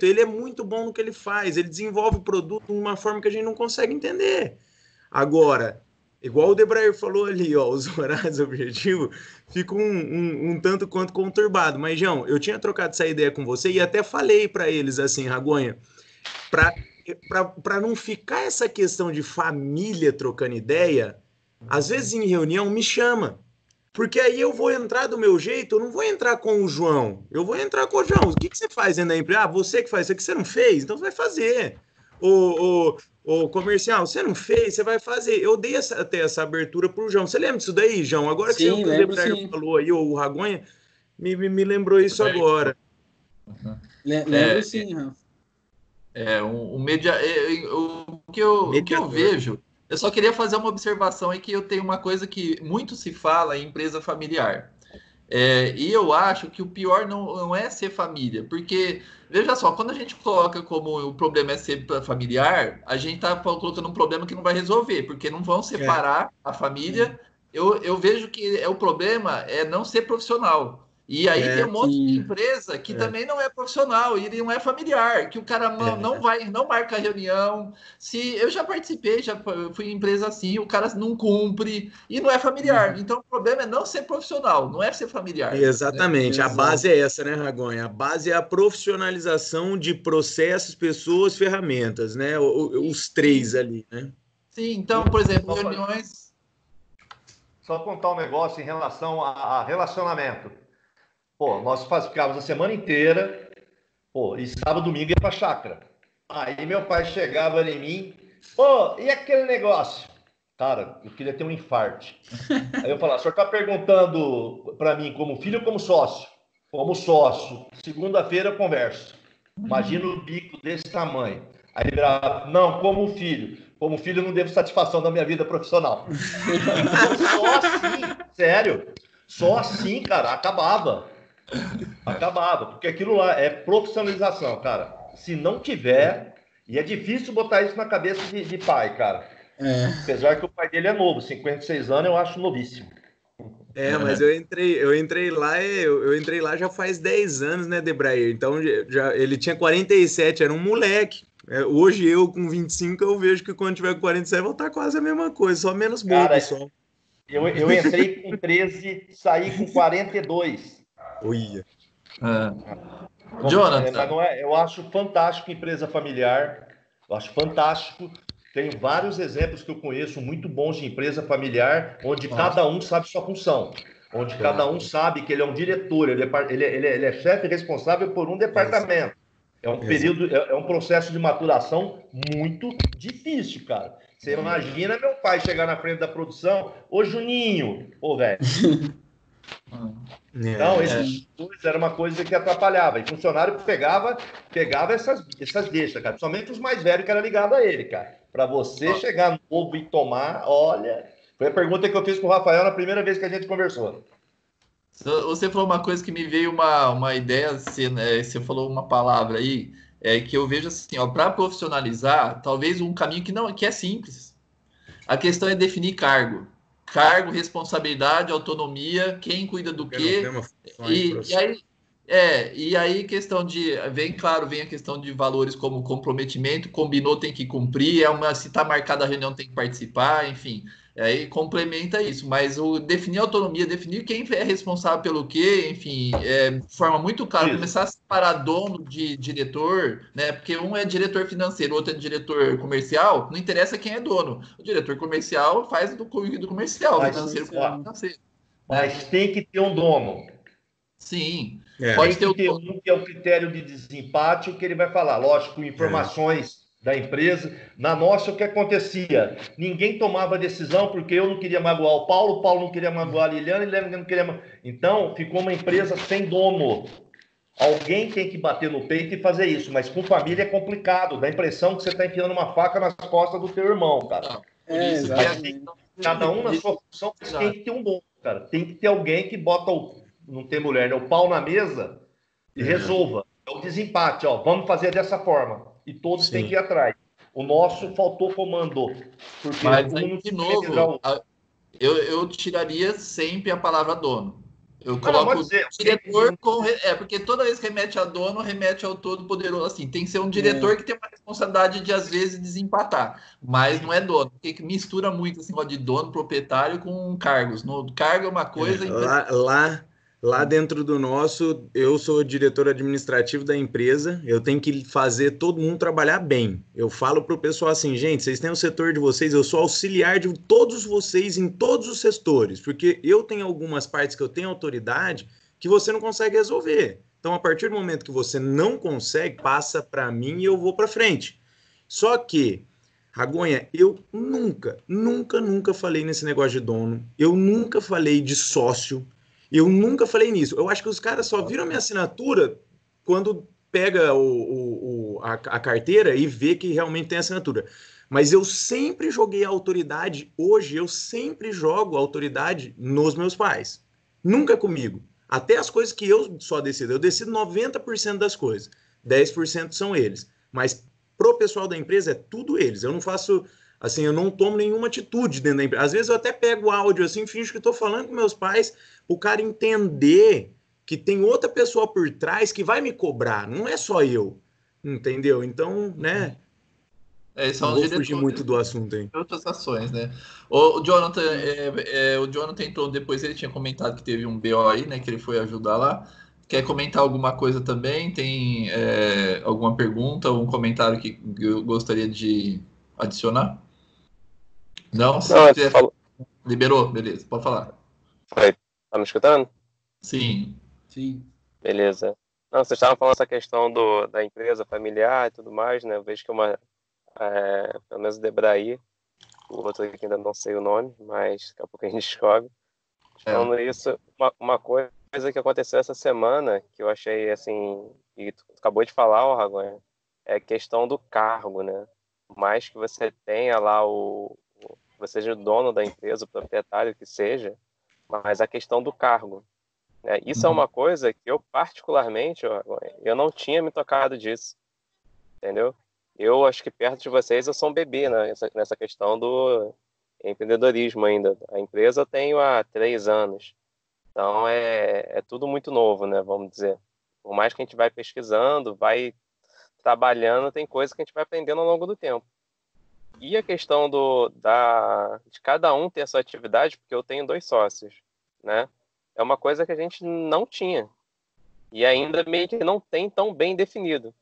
ele é muito bom no que ele faz, ele desenvolve o produto de uma forma que a gente não consegue entender. Agora, igual o Debrair falou ali, os horários objetivos ficam um tanto quanto conturbado. Mas, João, eu tinha trocado essa ideia com você e até falei para eles assim, Ragonha, para não ficar essa questão de família trocando ideia, às vezes em reunião me chama. Porque aí eu vou entrar do meu jeito, eu não vou entrar com o João, eu vou entrar com o João. O que você faz dentro da empresa? Você que faz isso aqui, você não fez? Então você vai fazer. o comercial, você não fez, você vai fazer. Eu dei até essa abertura pro João. Você lembra disso daí, João? Agora que
Sim,
o Debraer falou aí, o Ragonha, me lembrou isso agora.
Lembro sim, Rafa.
O que eu vejo, eu só queria fazer uma observação aí que eu tenho uma coisa que muito se fala em empresa familiar. E eu acho que o pior não é ser família, porque, veja só, quando a gente coloca como o problema é ser familiar, a gente está colocando um problema que não vai resolver, porque não vão separar a família. Eu vejo que o problema é não ser profissional. E aí tem um monte de empresa que também não é profissional e não é familiar, que o cara não marca reunião. Se eu já participei, já fui em empresa assim, o cara não cumpre e não é familiar. Então o problema é não ser profissional, não é ser familiar.
Exatamente. Né? A base é essa, né, Ragonha? A base é a profissionalização de processos, pessoas, ferramentas, né? Os três ali, né?
Sim, então, por exemplo, reuniões.
Só contar um negócio em relação a relacionamento. Pô, nós ficávamos a semana inteira, e sábado, domingo ia pra chácara. Aí meu pai chegava em mim, e aquele negócio? Cara, eu queria ter um infarto. Aí eu falava, o senhor tá perguntando para mim como filho ou como sócio? Como sócio. Segunda-feira eu converso. Imagina o bico desse tamanho. Aí ele virava, não, como filho. Como filho eu não devo satisfação da minha vida profissional. Só assim, sério. Só assim, cara, acabava. Porque aquilo lá é profissionalização, cara. Se não tiver, e é difícil botar isso na cabeça de pai, cara. Apesar que o pai dele é novo, 56 anos, eu acho novíssimo.
Mas eu entrei lá já faz 10 anos, né, Debraer? Então ele tinha 47, era um moleque. Hoje eu com 25, eu vejo que quando tiver com 47 vai estar quase a mesma coisa, só menos bobo,
cara,
só.
Eu entrei com 13, saí com 42.
Uia.
Jonathan.
Mas não é, eu acho fantástico empresa familiar. Eu acho fantástico. Tenho vários exemplos que eu conheço muito bons de empresa familiar, onde cada um sabe sua função. Onde cada um sabe que ele é um diretor, ele é chefe responsável por um departamento. É um processo de maturação muito difícil, cara. Você imagina meu pai chegar na frente da produção, ô Juninho, velho. Então, esses dois era uma coisa que atrapalhava. E funcionário pegava essas deixas, cara. Principalmente os mais velhos que era ligado a ele, cara. Para você chegar novo e tomar, olha... Foi a pergunta que eu fiz pro Rafael na primeira vez que a gente conversou.
Você falou uma coisa que me veio uma ideia, você falou uma palavra aí, que eu vejo assim, para profissionalizar, talvez um caminho que é simples. A questão é definir cargo, responsabilidade, autonomia, quem cuida do quê. E aí questão vem a questão de valores como comprometimento, combinou, tem que cumprir, se está marcada a reunião, tem que participar, enfim. Aí complementa isso, mas definir autonomia, definir quem é responsável pelo quê, enfim, de forma muito clara, começar a separar dono de diretor, né? Porque um é diretor financeiro, outro é diretor comercial, não interessa quem é dono. O diretor comercial faz do comercial, financeiro.
Mas tem que ter um dono.
Sim.
Pode ter um que é o critério de desempate, o que ele vai falar. Lógico, informações da empresa. Na nossa, o que acontecia? Ninguém tomava decisão porque eu não queria magoar o Paulo não queria magoar a Liliana não queria... Então, ficou uma empresa sem dono. Alguém tem que bater no peito e fazer isso, mas com família é complicado. Dá a impressão que você está enfiando uma faca nas costas do teu irmão, cara. Cada um na sua função, tem que ter um dono, cara. Tem que ter alguém que bota não tem mulher, né? O pau na mesa e resolva. É o desempate, vamos fazer dessa forma. E todos têm que ir atrás. O nosso faltou comando. Porque
mas aí, de novo, eu tiraria sempre a palavra dono. Eu coloco diretor porque toda vez que remete a dono, remete ao todo poderoso. Assim, tem que ser um diretor que tem uma responsabilidade de, às vezes, desempatar. Mas não é dono. Porque mistura muito esse negócio de dono, proprietário com cargos. No cargo é uma coisa...
Lá dentro do nosso, eu sou diretor administrativo da empresa, eu tenho que fazer todo mundo trabalhar bem. Eu falo para o pessoal assim, gente, vocês têm o setor de vocês, eu sou auxiliar de todos vocês em todos os setores, porque eu tenho algumas partes que eu tenho autoridade que você não consegue resolver. Então, a partir do momento que você não consegue, passa para mim e eu vou para frente. Só que, Ragonha, eu nunca falei nesse negócio de dono, eu nunca falei de sócio, eu nunca falei nisso. Eu acho que os caras só viram a minha assinatura quando pega a carteira e vê que realmente tem assinatura. Mas eu sempre joguei a autoridade, hoje eu sempre jogo a autoridade nos meus pais. Nunca comigo. Até as coisas que eu só decido. Eu decido 90% das coisas. 10% são eles. Mas pro pessoal da empresa é tudo eles. Eu não faço, assim, eu não tomo nenhuma atitude dentro da empresa. Às vezes eu até pego o áudio assim, finjo que estou falando com meus pais, o cara entender que tem outra pessoa por trás que vai me cobrar. Não é só eu. Entendeu? Então, né?
São
não vou fugir muito do assunto aí.
Outras ações, né? O Jonathan, o Jonathan entrou depois, ele tinha comentado que teve um BO aí, né? Que ele foi ajudar lá. Quer comentar alguma coisa também? Tem alguma pergunta ou um comentário que eu gostaria de adicionar? Não? Se
Não,
quiser... Liberou? Beleza, pode falar.
Oi, tá me escutando?
Sim.
Sim.
Beleza. Não, vocês estavam falando essa questão da empresa familiar e tudo mais, né? Eu vejo que pelo menos o Debraí, o outro aqui ainda não sei o nome, mas daqui a pouco a gente descobre. Falando isso, uma coisa que aconteceu essa semana, que eu achei assim, e tu acabou de falar, Ragonha, é a questão do cargo, né? Por mais que você tenha lá você seja o dono da empresa, o proprietário que seja, mas a questão do cargo. Né? Isso é uma coisa que eu, particularmente, eu não tinha me tocado disso. Entendeu? Eu acho que perto de vocês eu sou um bebê, né? Nessa questão do empreendedorismo ainda. A empresa eu tenho há 3 anos. Então é tudo muito novo, né? Vamos dizer. Por mais que a gente vai pesquisando, vai trabalhando, tem coisa que a gente vai aprendendo ao longo do tempo. E a questão de cada um ter a sua atividade, porque eu tenho 2 sócios, né? É uma coisa que a gente não tinha. E ainda meio que não tem tão bem definido.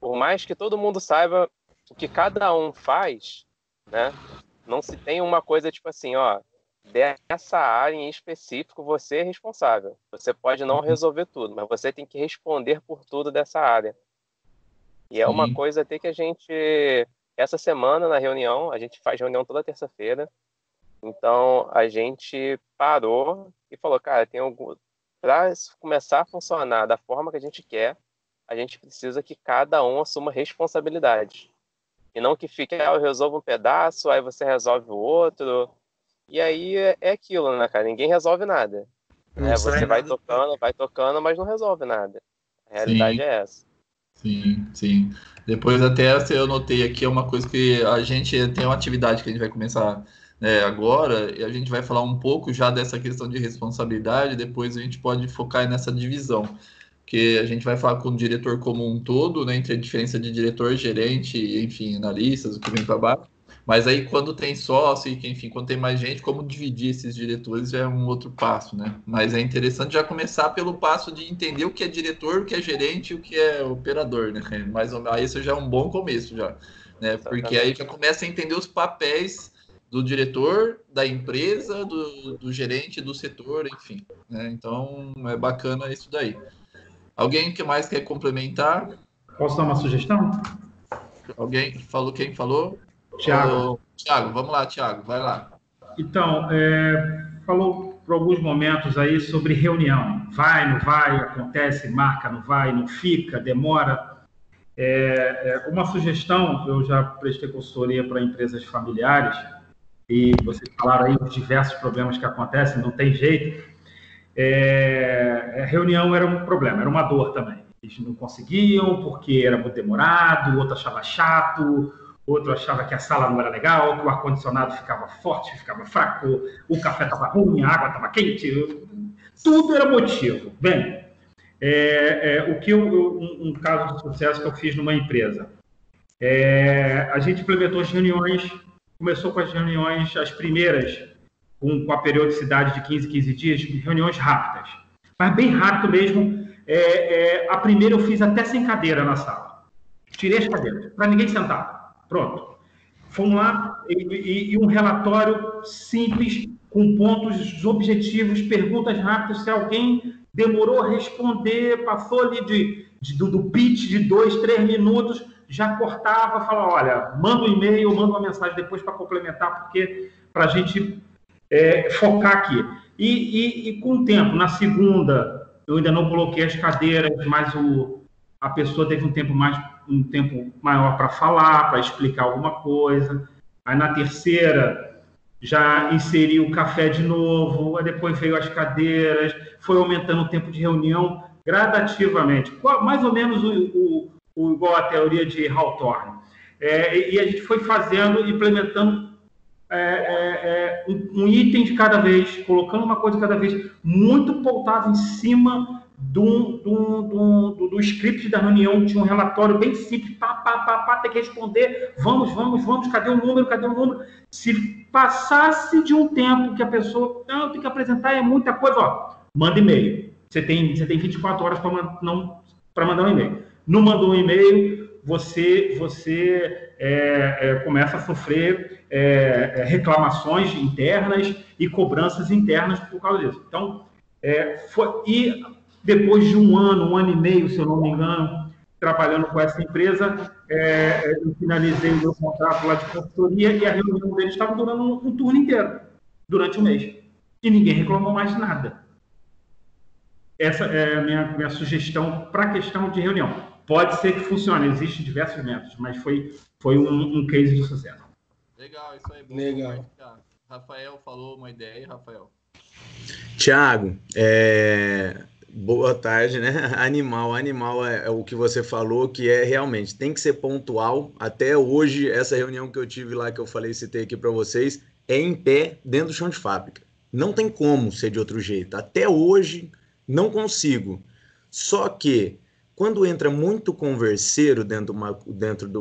Por mais que todo mundo saiba o que cada um faz, né? Não se tem uma coisa tipo assim, ó, dessa área em específico você é responsável. Você pode não resolver tudo, mas você tem que responder por tudo dessa área. E é uma coisa até que a gente, essa semana na reunião, a gente faz reunião toda terça-feira, então a gente parou e falou, cara, para começar a funcionar da forma que a gente quer, a gente precisa que cada um assuma responsabilidade. E não que fique, eu resolvo um pedaço, aí você resolve o outro. E aí é aquilo, né, cara? Ninguém resolve nada. Você vai tocando, mas não resolve nada. A realidade é essa.
Sim. Depois até eu notei aqui, é uma coisa que a gente tem uma atividade que a gente vai começar agora, e a gente vai falar um pouco já dessa questão de responsabilidade, depois a gente pode focar nessa divisão. Que a gente vai falar com o diretor como um todo, né, entre a diferença de diretor, gerente, enfim, analistas, o que vem para baixo. Mas aí quando tem sócio, enfim, quando tem mais gente, como dividir esses diretores já é um outro passo, né? Mas é interessante já começar pelo passo de entender o que é diretor, o que é gerente e o que é operador, né? Mais ou menos, aí isso já é um bom começo já, né? Porque aí já começa a entender os papéis do diretor, da empresa, do gerente, do setor, enfim, né? Então é bacana isso daí. Alguém que mais quer complementar?
Posso dar uma sugestão?
Alguém falou? Quem falou?
Tiago.
Tiago, vamos lá, Tiago, vai lá.
Então, falou por alguns momentos aí sobre reunião. Vai, não vai, acontece, marca, não vai, não fica, demora. Uma sugestão, eu já prestei consultoria para empresas familiares e vocês falaram aí dos diversos problemas que acontecem, não tem jeito. A reunião era um problema, era uma dor também. Eles não conseguiam porque era muito demorado, o outro achava chato, o outro achava que a sala não era legal, que o ar-condicionado ficava forte, ficava fraco, o café estava ruim, a água estava quente, tudo era motivo. Bem, um caso de sucesso que eu fiz numa empresa. A gente implementou as reuniões, começou com as reuniões, as primeiras, com a periodicidade de 15 dias, reuniões rápidas. Mas bem rápido mesmo. A primeira eu fiz até sem cadeira na sala. Tirei as cadeiras, para ninguém sentar. Pronto. Fomos lá e um relatório simples, com pontos objetivos, perguntas rápidas. Se alguém demorou a responder, passou ali do pitch de 2, 3 minutos, já cortava, falava, olha, manda um e-mail, manda uma mensagem depois para complementar, porque para a gente focar aqui. E com o tempo, na segunda, eu ainda não coloquei as cadeiras, mas a pessoa teve um tempo maior para falar, para explicar alguma coisa. Aí na terceira, já inseri o café de novo, aí depois veio as cadeiras, foi aumentando o tempo de reunião gradativamente, mais ou menos igual a teoria de Hawthorne. E a gente foi fazendo, implementando um item de cada vez, colocando uma coisa de cada vez, muito pautado em cima do script da reunião. Tinha um relatório bem simples, tem que responder, vamos, cadê o número? Se passasse de um tempo que a pessoa, não, tem que apresentar, é muita coisa, ó, manda e-mail. Você tem 24 horas para mandar um e-mail. Não mandou um e-mail, você começa a sofrer reclamações internas e cobranças internas por causa disso. Então, e depois de um ano e meio, se eu não me engano, trabalhando com essa empresa, eu finalizei o meu contrato lá de consultoria e a reunião deles estava durando um turno inteiro, durante um mês. E ninguém reclamou mais de nada. Essa é a minha sugestão para a questão de reunião. Pode ser que funcione, existem diversos métodos, mas foi um case de sucesso.
Legal, isso aí.
Legal.
Rafael falou uma ideia, Rafael.
Tiago, boa tarde, né? Animal é o que você falou, que realmente tem que ser pontual. Até hoje, essa reunião que eu tive lá, que eu citei aqui para vocês, é em pé, dentro do chão de fábrica. Não tem como ser de outro jeito. Até hoje, não consigo. Só que, quando entra muito converseiro dentro de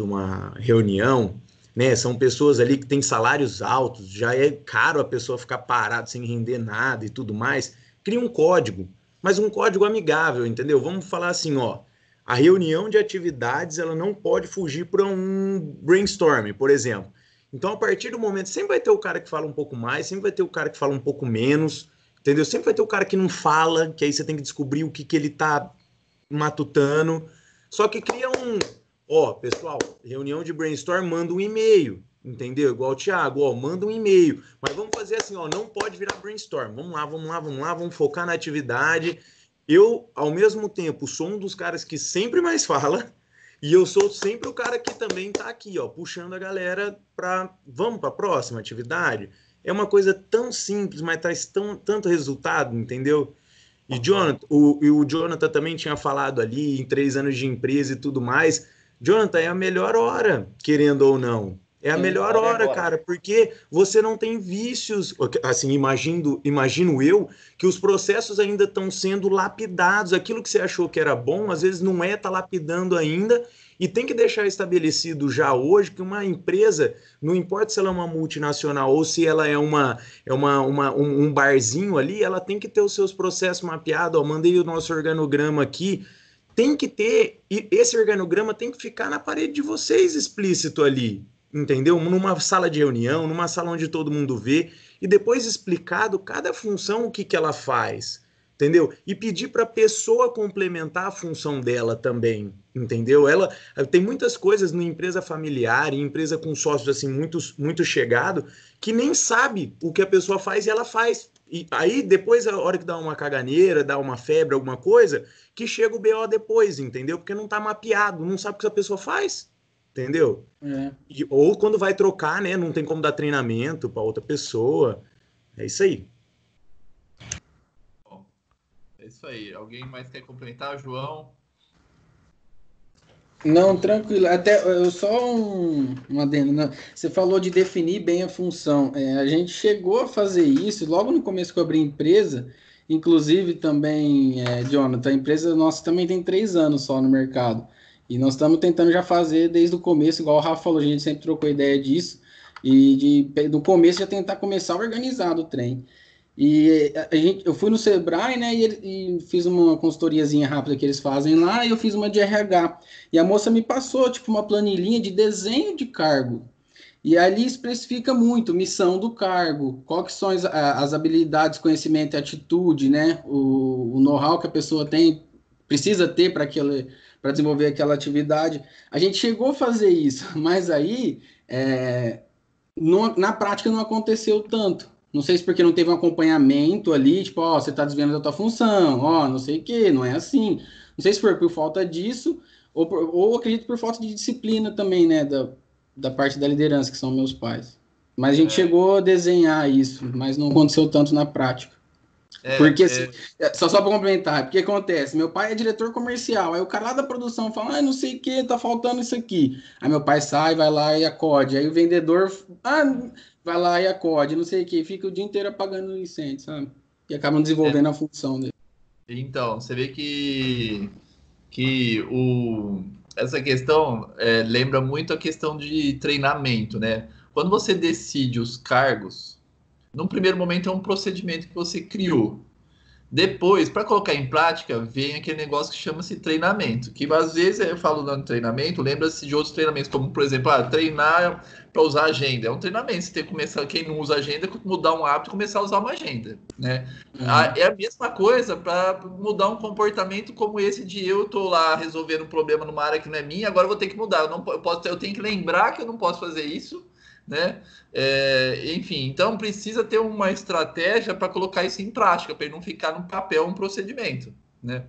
uma reunião, né, são pessoas ali que têm salários altos, já é caro a pessoa ficar parada sem render nada e tudo mais, cria um código, mas um código amigável, entendeu? Vamos falar assim, ó, a reunião de atividades, ela não pode fugir para um brainstorm, por exemplo. Então, a partir do momento, sempre vai ter o cara que fala um pouco mais, sempre vai ter o cara que fala um pouco menos, entendeu? Sempre vai ter o cara que não fala, que aí você tem que descobrir o que ele tá matutando. Só que cria pessoal, reunião de brainstorm, manda um e-mail, entendeu? Igual o Thiago, manda um e-mail. Mas vamos fazer assim, não pode virar brainstorm. Vamos lá, vamos focar na atividade. Eu, ao mesmo tempo, sou um dos caras que sempre mais fala, e eu sou sempre o cara que também tá aqui, puxando a galera vamos para a próxima atividade. É uma coisa tão simples, mas traz tanto resultado, entendeu? E o Jonathan também tinha falado ali em 3 anos de empresa e tudo mais. Jonathan, é a melhor hora, querendo ou não. É a melhor hora, cara, porque você não tem vícios. Assim, imagino eu que os processos ainda estão sendo lapidados. Aquilo que você achou que era bom, às vezes não tá lapidando ainda. E tem que deixar estabelecido já hoje que uma empresa, não importa se ela é uma multinacional ou se ela é um barzinho ali, ela tem que ter os seus processos mapeados. Mandei o nosso organograma aqui. Tem que ter, e esse organograma tem que ficar na parede de vocês explícito ali, entendeu? Numa sala de reunião, numa sala onde todo mundo vê, e depois explicado cada função, o que ela faz, entendeu? E pedir para a pessoa complementar a função dela também, entendeu? Ela tem muitas coisas na empresa familiar, em empresa com sócios assim muito chegado, que nem sabe o que a pessoa faz e ela faz. E aí, depois, a hora que dá uma caganeira, dá uma febre, alguma coisa, que chega o BO depois, entendeu? Porque não tá mapeado, não sabe o que a pessoa faz, entendeu? Ou quando vai trocar, né? Não tem como dar treinamento para outra pessoa. É isso aí.
Bom, é isso aí. Alguém mais quer complementar, João?
Não, tranquilo. Até só uma adendo, né? Você falou de definir bem a função. A gente chegou a fazer isso logo no começo que eu abri a empresa. Inclusive também, Jonathan, a empresa nossa também tem 3 anos só no mercado. E nós estamos tentando já fazer desde o começo, igual o Rafa falou, a gente sempre trocou ideia disso. E do começo já tentar começar organizado o trem. E eu fui no Sebrae, né, e fiz uma consultoriazinha rápida que eles fazem lá, e eu fiz uma de RH. E a moça me passou, tipo, uma planilhinha de desenho de cargo. E ali especifica muito, missão do cargo, quais que são as habilidades, conhecimento e atitude, né, o know-how que a pessoa tem precisa ter para desenvolver aquela atividade. A gente chegou a fazer isso, mas aí na prática não aconteceu tanto. Não sei se porque não teve um acompanhamento ali, tipo, ó, você está desviando da tua função, ó, não sei o quê, não é assim. Não sei se foi por falta disso, ou acredito por falta de disciplina também, né, da parte da liderança, que são meus pais. Mas a gente chegou a desenhar isso, mas não aconteceu tanto na prática. Porque, só para complementar, porque acontece, meu pai é diretor comercial, aí o cara lá da produção fala, não sei o que, tá faltando isso aqui. Aí meu pai sai, vai lá e acode. Aí o vendedor, vai lá e acode, não sei o que, fica o dia inteiro apagando incêndio, sabe? E acabam desenvolvendo a função dele.
Então, você vê que essa questão lembra muito a questão de treinamento, né? Quando você decide os cargos, num primeiro momento é um procedimento que você criou. Depois, para colocar em prática, vem aquele negócio que chama-se treinamento, que às vezes eu falo no treinamento, lembra-se de outros treinamentos, como por exemplo, treinar para usar agenda. É um treinamento, você tem que começar, quem não usa agenda, mudar um hábito e começar a usar uma agenda, né? É a mesma coisa para mudar um comportamento como esse de eu estou lá resolvendo um problema numa área que não é minha, agora eu vou ter que mudar, eu tenho que lembrar que eu não posso fazer isso, né? Enfim, então precisa ter uma estratégia para colocar isso em prática, para ele não ficar no papel um procedimento, né?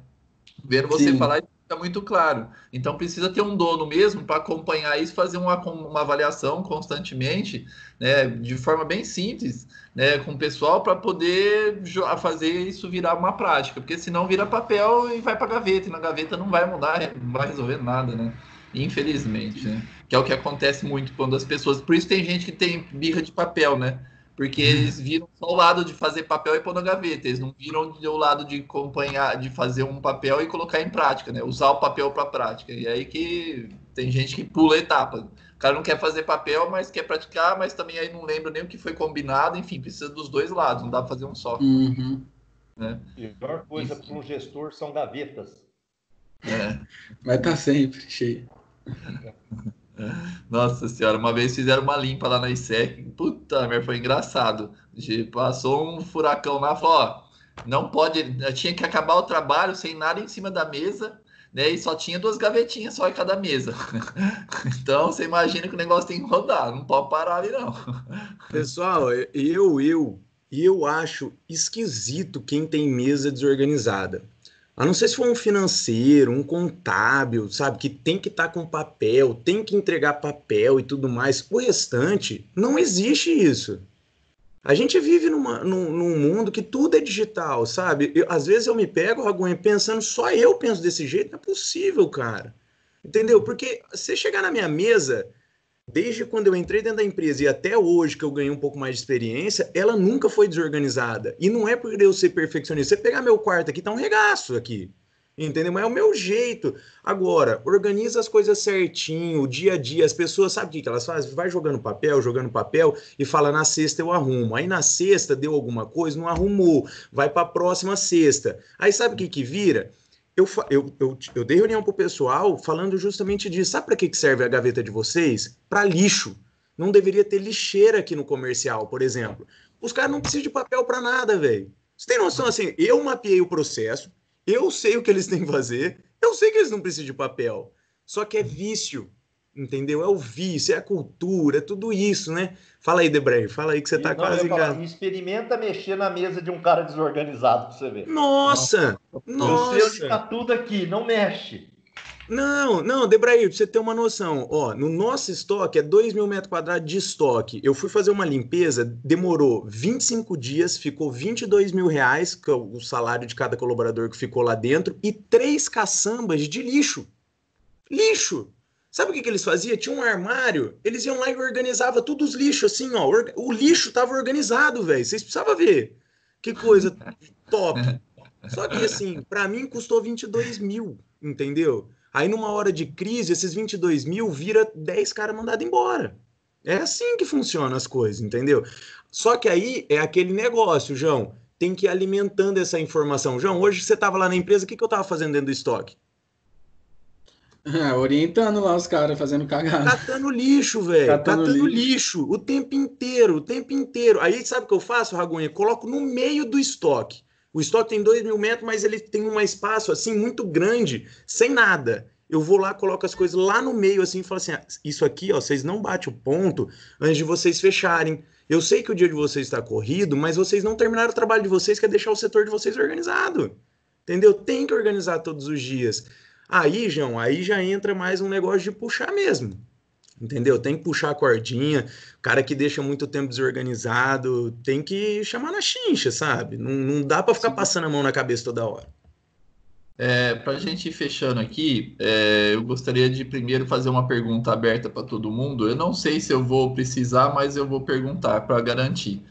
Vendo você falar, isso fica muito claro. Então precisa ter um dono mesmo para acompanhar isso, fazer uma avaliação constantemente, né? De forma bem simples, né? Com o pessoal, para poder fazer isso virar uma prática, porque senão vira papel e vai para a gaveta, e na gaveta não vai mudar, não vai resolver nada, né? Infelizmente, né? Que é o que acontece muito quando as pessoas... Por isso tem gente que tem birra de papel, né? Porque eles viram só o lado de fazer papel e pôr na gaveta. Eles não viram o lado de acompanhar, de fazer um papel e colocar em prática, né? Usar o papel para prática. E aí que tem gente que pula a etapa. O cara não quer fazer papel, mas quer praticar, mas também aí não lembra nem o que foi combinado. Enfim, precisa dos dois lados, não dá para fazer um só.
Né? A pior coisa para um gestor são gavetas.
Vai estar sempre cheio.
Nossa senhora, uma vez fizeram uma limpa lá na ISEC, puta merda, foi engraçado. Passou um furacão lá, falou, não pode, tinha que acabar o trabalho sem nada em cima da mesa, né? E só tinha 2 gavetinhas só em cada mesa. Então você imagina que o negócio tem que rodar, não pode parar ali não.
Pessoal, eu acho esquisito quem tem mesa desorganizada. A não ser se for um financeiro, um contábil, sabe? Que tem que estar com papel, tem que entregar papel e tudo mais. O restante, não existe isso. A gente vive num mundo que tudo é digital, sabe? Às vezes eu me pego, Ragonha, pensando, só eu penso desse jeito. Não é possível, cara. Entendeu? Porque você chegar na minha mesa, desde quando eu entrei dentro da empresa e até hoje que eu ganhei um pouco mais de experiência, ela nunca foi desorganizada. E não é por eu ser perfeccionista. Você pegar meu quarto aqui, tá um regaço aqui. Entendeu? Mas é o meu jeito. Agora, organiza as coisas certinho, dia a dia. As pessoas, sabe o que elas fazem? Vai jogando papel e fala, na sexta eu arrumo. Aí na sexta deu alguma coisa, não arrumou. Vai para a próxima sexta. Aí sabe o que vira? Eu dei reunião pro pessoal falando justamente disso. Sabe para que serve a gaveta de vocês? Para lixo. Não deveria ter lixeira aqui no comercial, por exemplo. Os caras não precisam de papel para nada, velho. Você tem noção assim? Eu mapeei o processo, eu sei o que eles têm que fazer, eu sei que eles não precisam de papel. Só que é vício, entendeu? É o vício, é a cultura, é tudo isso, né? Fala aí, Debray, fala aí que você tá quase engasgado.
Experimenta mexer na mesa de um cara desorganizado pra você ver.
Nossa!
O seu tá tudo aqui, não mexe.
Não, Debray, pra você ter uma noção, ó, no nosso estoque é 2.000 metros quadrados de estoque. Eu fui fazer uma limpeza, demorou 25 dias, ficou R$22.000, que é o salário de cada colaborador que ficou lá dentro, e 3 caçambas de lixo. Lixo! Sabe o que eles faziam? Tinha um armário, eles iam lá e organizavam todos os lixos, assim, ó. O lixo tava organizado, velho. Vocês precisavam ver. Que coisa top. Só que, assim, pra mim custou 22 mil, entendeu? Aí, numa hora de crise, esses 22 mil vira 10 caras mandados embora. É assim que funcionam as coisas, entendeu? Só que aí é aquele negócio, João. Tem que ir alimentando essa informação. João, hoje você tava lá na empresa, o que eu tava fazendo dentro do estoque?
Orientando lá os caras, fazendo cagada.
Catando lixo, velho. Catando lixo o tempo inteiro, o tempo inteiro. Aí sabe o que eu faço, Ragonha? Coloco no meio do estoque. O estoque tem 2.000 metros, mas ele tem um espaço assim muito grande, sem nada. Eu vou lá, coloco as coisas lá no meio assim e falo assim, isso aqui, ó, vocês não batem o ponto antes de vocês fecharem. Eu sei que o dia de vocês está corrido, mas vocês não terminaram o trabalho de vocês, que é deixar o setor de vocês organizado. Entendeu? Tem que organizar todos os dias. Aí, João, aí já entra mais um negócio de puxar mesmo. Entendeu? Tem que puxar a cordinha. Cara que deixa muito tempo desorganizado, tem que chamar na chincha, sabe? Não dá para ficar passando a mão na cabeça toda hora.
Para a gente ir fechando aqui, eu gostaria de primeiro fazer uma pergunta aberta para todo mundo. Eu não sei se eu vou precisar, mas eu vou perguntar para garantir.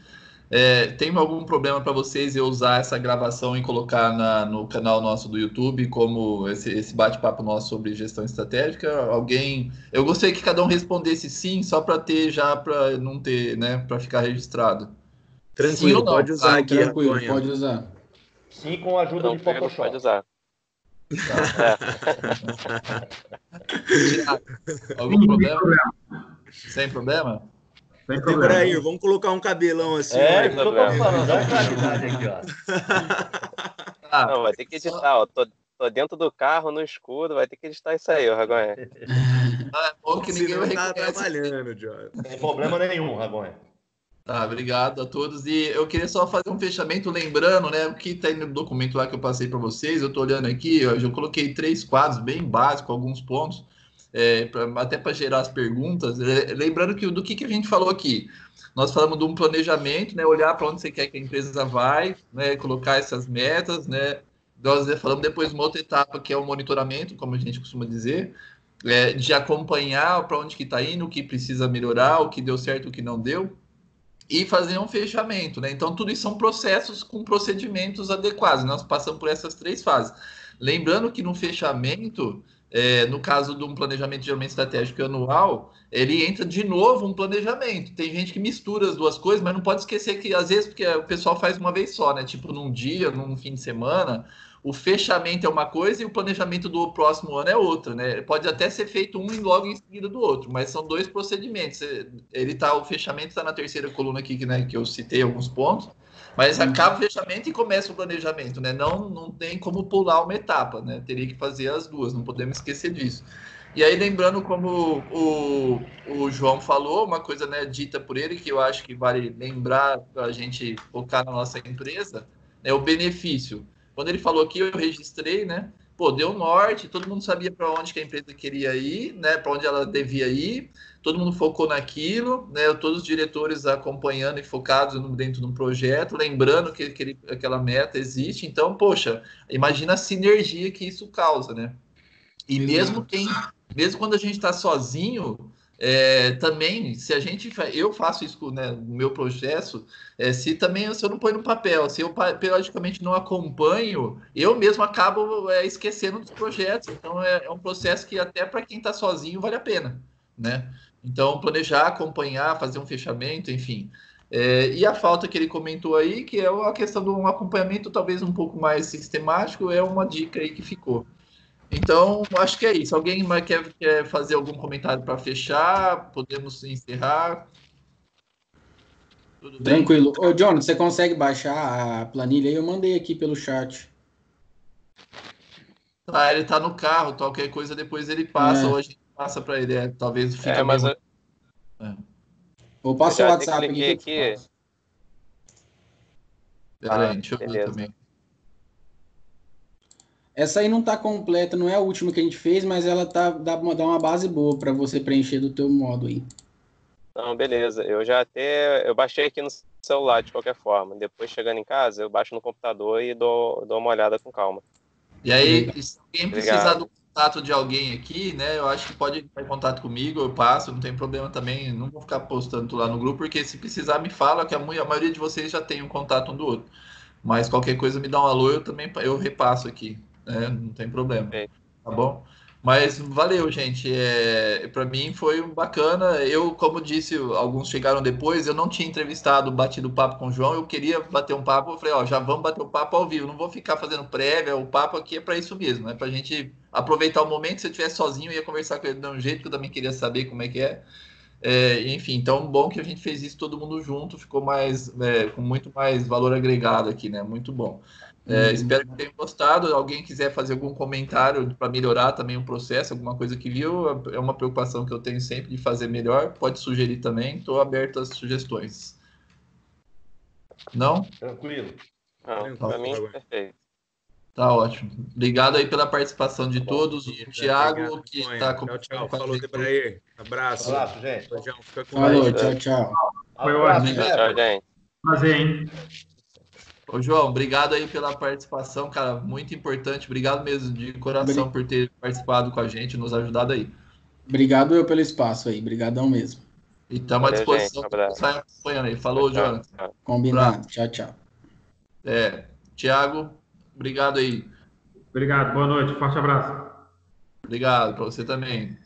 Tem algum problema para vocês eu usar essa gravação e colocar no canal nosso do YouTube, como esse bate-papo nosso sobre gestão estratégica? Alguém? Eu gostaria que cada um respondesse sim, só para não ter, né, para ficar registrado.
Tranquilo,
sim,
pode usar aqui.
Tranquilo, pode usar.
Sim, com a ajuda de Photoshop.
Pode usar.
Tiago, algum problema? Sem problema?
Sem problema.
Peraí, vamos colocar um cabelão assim.
É, isso que eu tô falando, olha a claridade aqui, ó.
Não, vai ter que editar, ó. Tô dentro do carro, no escuro, vai ter que editar isso aí, ó, Ragonha.
É bom que ninguém vai
tá
reconhece.
trabalhando, Jorge.
Sem problema nenhum, Ragonha.
Tá, obrigado a todos. E eu queria só fazer um fechamento lembrando, né, o que está no documento lá que eu passei para vocês. Eu estou olhando aqui, eu coloquei 3 quadros bem básicos, alguns pontos, até para gerar as perguntas. Lembrando que do que a gente falou aqui. Nós falamos de um planejamento, né, olhar para onde você quer que a empresa vai, né, colocar essas metas, né. Nós falamos depois de uma outra etapa que é o monitoramento, como a gente costuma dizer, de acompanhar para onde que está indo, o que precisa melhorar, o que deu certo, o que não deu. E fazer um fechamento, né? Então, tudo isso são processos com procedimentos adequados. Nós passamos por essas 3 fases. Lembrando que no fechamento, no caso de um planejamento geralmente estratégico anual, ele entra de novo um planejamento. Tem gente que mistura as duas coisas, mas não pode esquecer que, às vezes, porque o pessoal faz uma vez só, né? Tipo, num dia, num fim de semana, o fechamento é uma coisa e o planejamento do próximo ano é outra, né? Pode até ser feito um e logo em seguida do outro, mas são 2 procedimentos. O fechamento está na terceira coluna aqui, né, que eu citei alguns pontos, mas acaba o fechamento e começa o planejamento, né? Não tem como pular uma etapa, né? Teria que fazer as duas, não podemos esquecer disso. E aí, lembrando, como o João falou, uma coisa, né, dita por ele, que eu acho que vale lembrar para a gente focar na nossa empresa, é o benefício. Quando ele falou aqui, eu registrei, né? Pô, deu norte, todo mundo sabia para onde que a empresa queria ir, né? Para onde ela devia ir, todo mundo focou naquilo, né? Todos os diretores acompanhando e focados dentro de um projeto, lembrando que aquela meta existe. Então, poxa, imagina a sinergia que isso causa, né? E mesmo quando a gente está sozinho, também, se eu faço isso, né, no meu processo, se eu não ponho no papel, se eu periodicamente não acompanho, eu mesmo acabo esquecendo dos projetos. Então é um processo que até para quem está sozinho vale a pena, né? Então planejar, acompanhar, fazer um fechamento, enfim. E a falta que ele comentou aí, que é a questão de um acompanhamento talvez um pouco mais sistemático, é uma dica aí que ficou. Então, acho que é isso. Alguém mais quer fazer algum comentário para fechar? Podemos encerrar?
Tudo bem? Tranquilo. Ô, John, você consegue baixar a planilha aí? Eu mandei aqui pelo chat.
Ele está no carro, qualquer coisa depois ele passa, ou a gente passa para ele. Talvez fique
mas
Vou passar o WhatsApp aqui.
Peraí, deixa eu ver também.
Essa aí não está completa, não é a última que a gente fez, mas ela dá uma base boa para você preencher do teu modo aí.
Não, beleza. Eu baixei aqui no celular de qualquer forma. Depois, chegando em casa, eu baixo no computador e dou uma olhada com calma.
E aí, se alguém precisar do contato de alguém aqui, né, eu acho que pode entrar em contato comigo, eu passo, não tem problema também, não vou ficar postando lá no grupo, porque se precisar me fala, que a maioria de vocês já tem um contato um do outro. Mas qualquer coisa me dá um alô, eu repasso aqui. Não tem problema, tá bom? Mas valeu, gente. Para mim foi bacana. Eu, como disse, alguns chegaram depois. Eu não tinha batido papo com o João. Eu queria bater um papo. Eu falei, já vamos bater um papo ao vivo. Não vou ficar fazendo prévia. O papo aqui é para isso mesmo, é para a gente aproveitar o momento. Se eu estivesse sozinho, eu ia conversar com ele de um jeito que eu também queria saber como é que é. Enfim, então bom que a gente fez isso todo mundo junto, ficou com muito mais valor agregado aqui, né? Muito bom. Espero que tenham gostado. Alguém quiser fazer algum comentário para melhorar também o processo, alguma coisa que viu, é uma preocupação que eu tenho sempre de fazer melhor. Pode sugerir também, estou aberto às sugestões. Não?
Tranquilo.
Para mim, perfeito.
Tá ótimo. Obrigado aí pela participação de todos. O Thiago, que está com
Tchau. Falou, Debraí. Abraço.
Abraço, gente.
Falou, tchau.
Foi ótimo.
Tchau, gente.
Prazer, hein?
Ô, João, obrigado aí pela participação, cara. Muito importante. Obrigado mesmo, de coração, por ter participado com a gente, nos ajudado aí.
Obrigado eu pelo espaço aí. Obrigadão mesmo.
E estamos à disposição. Sai acompanhando aí. Falou, Jonathan.
Combinado. Tchau.
Thiago, obrigado aí.
Obrigado. Boa noite. Forte abraço.
Obrigado para você também.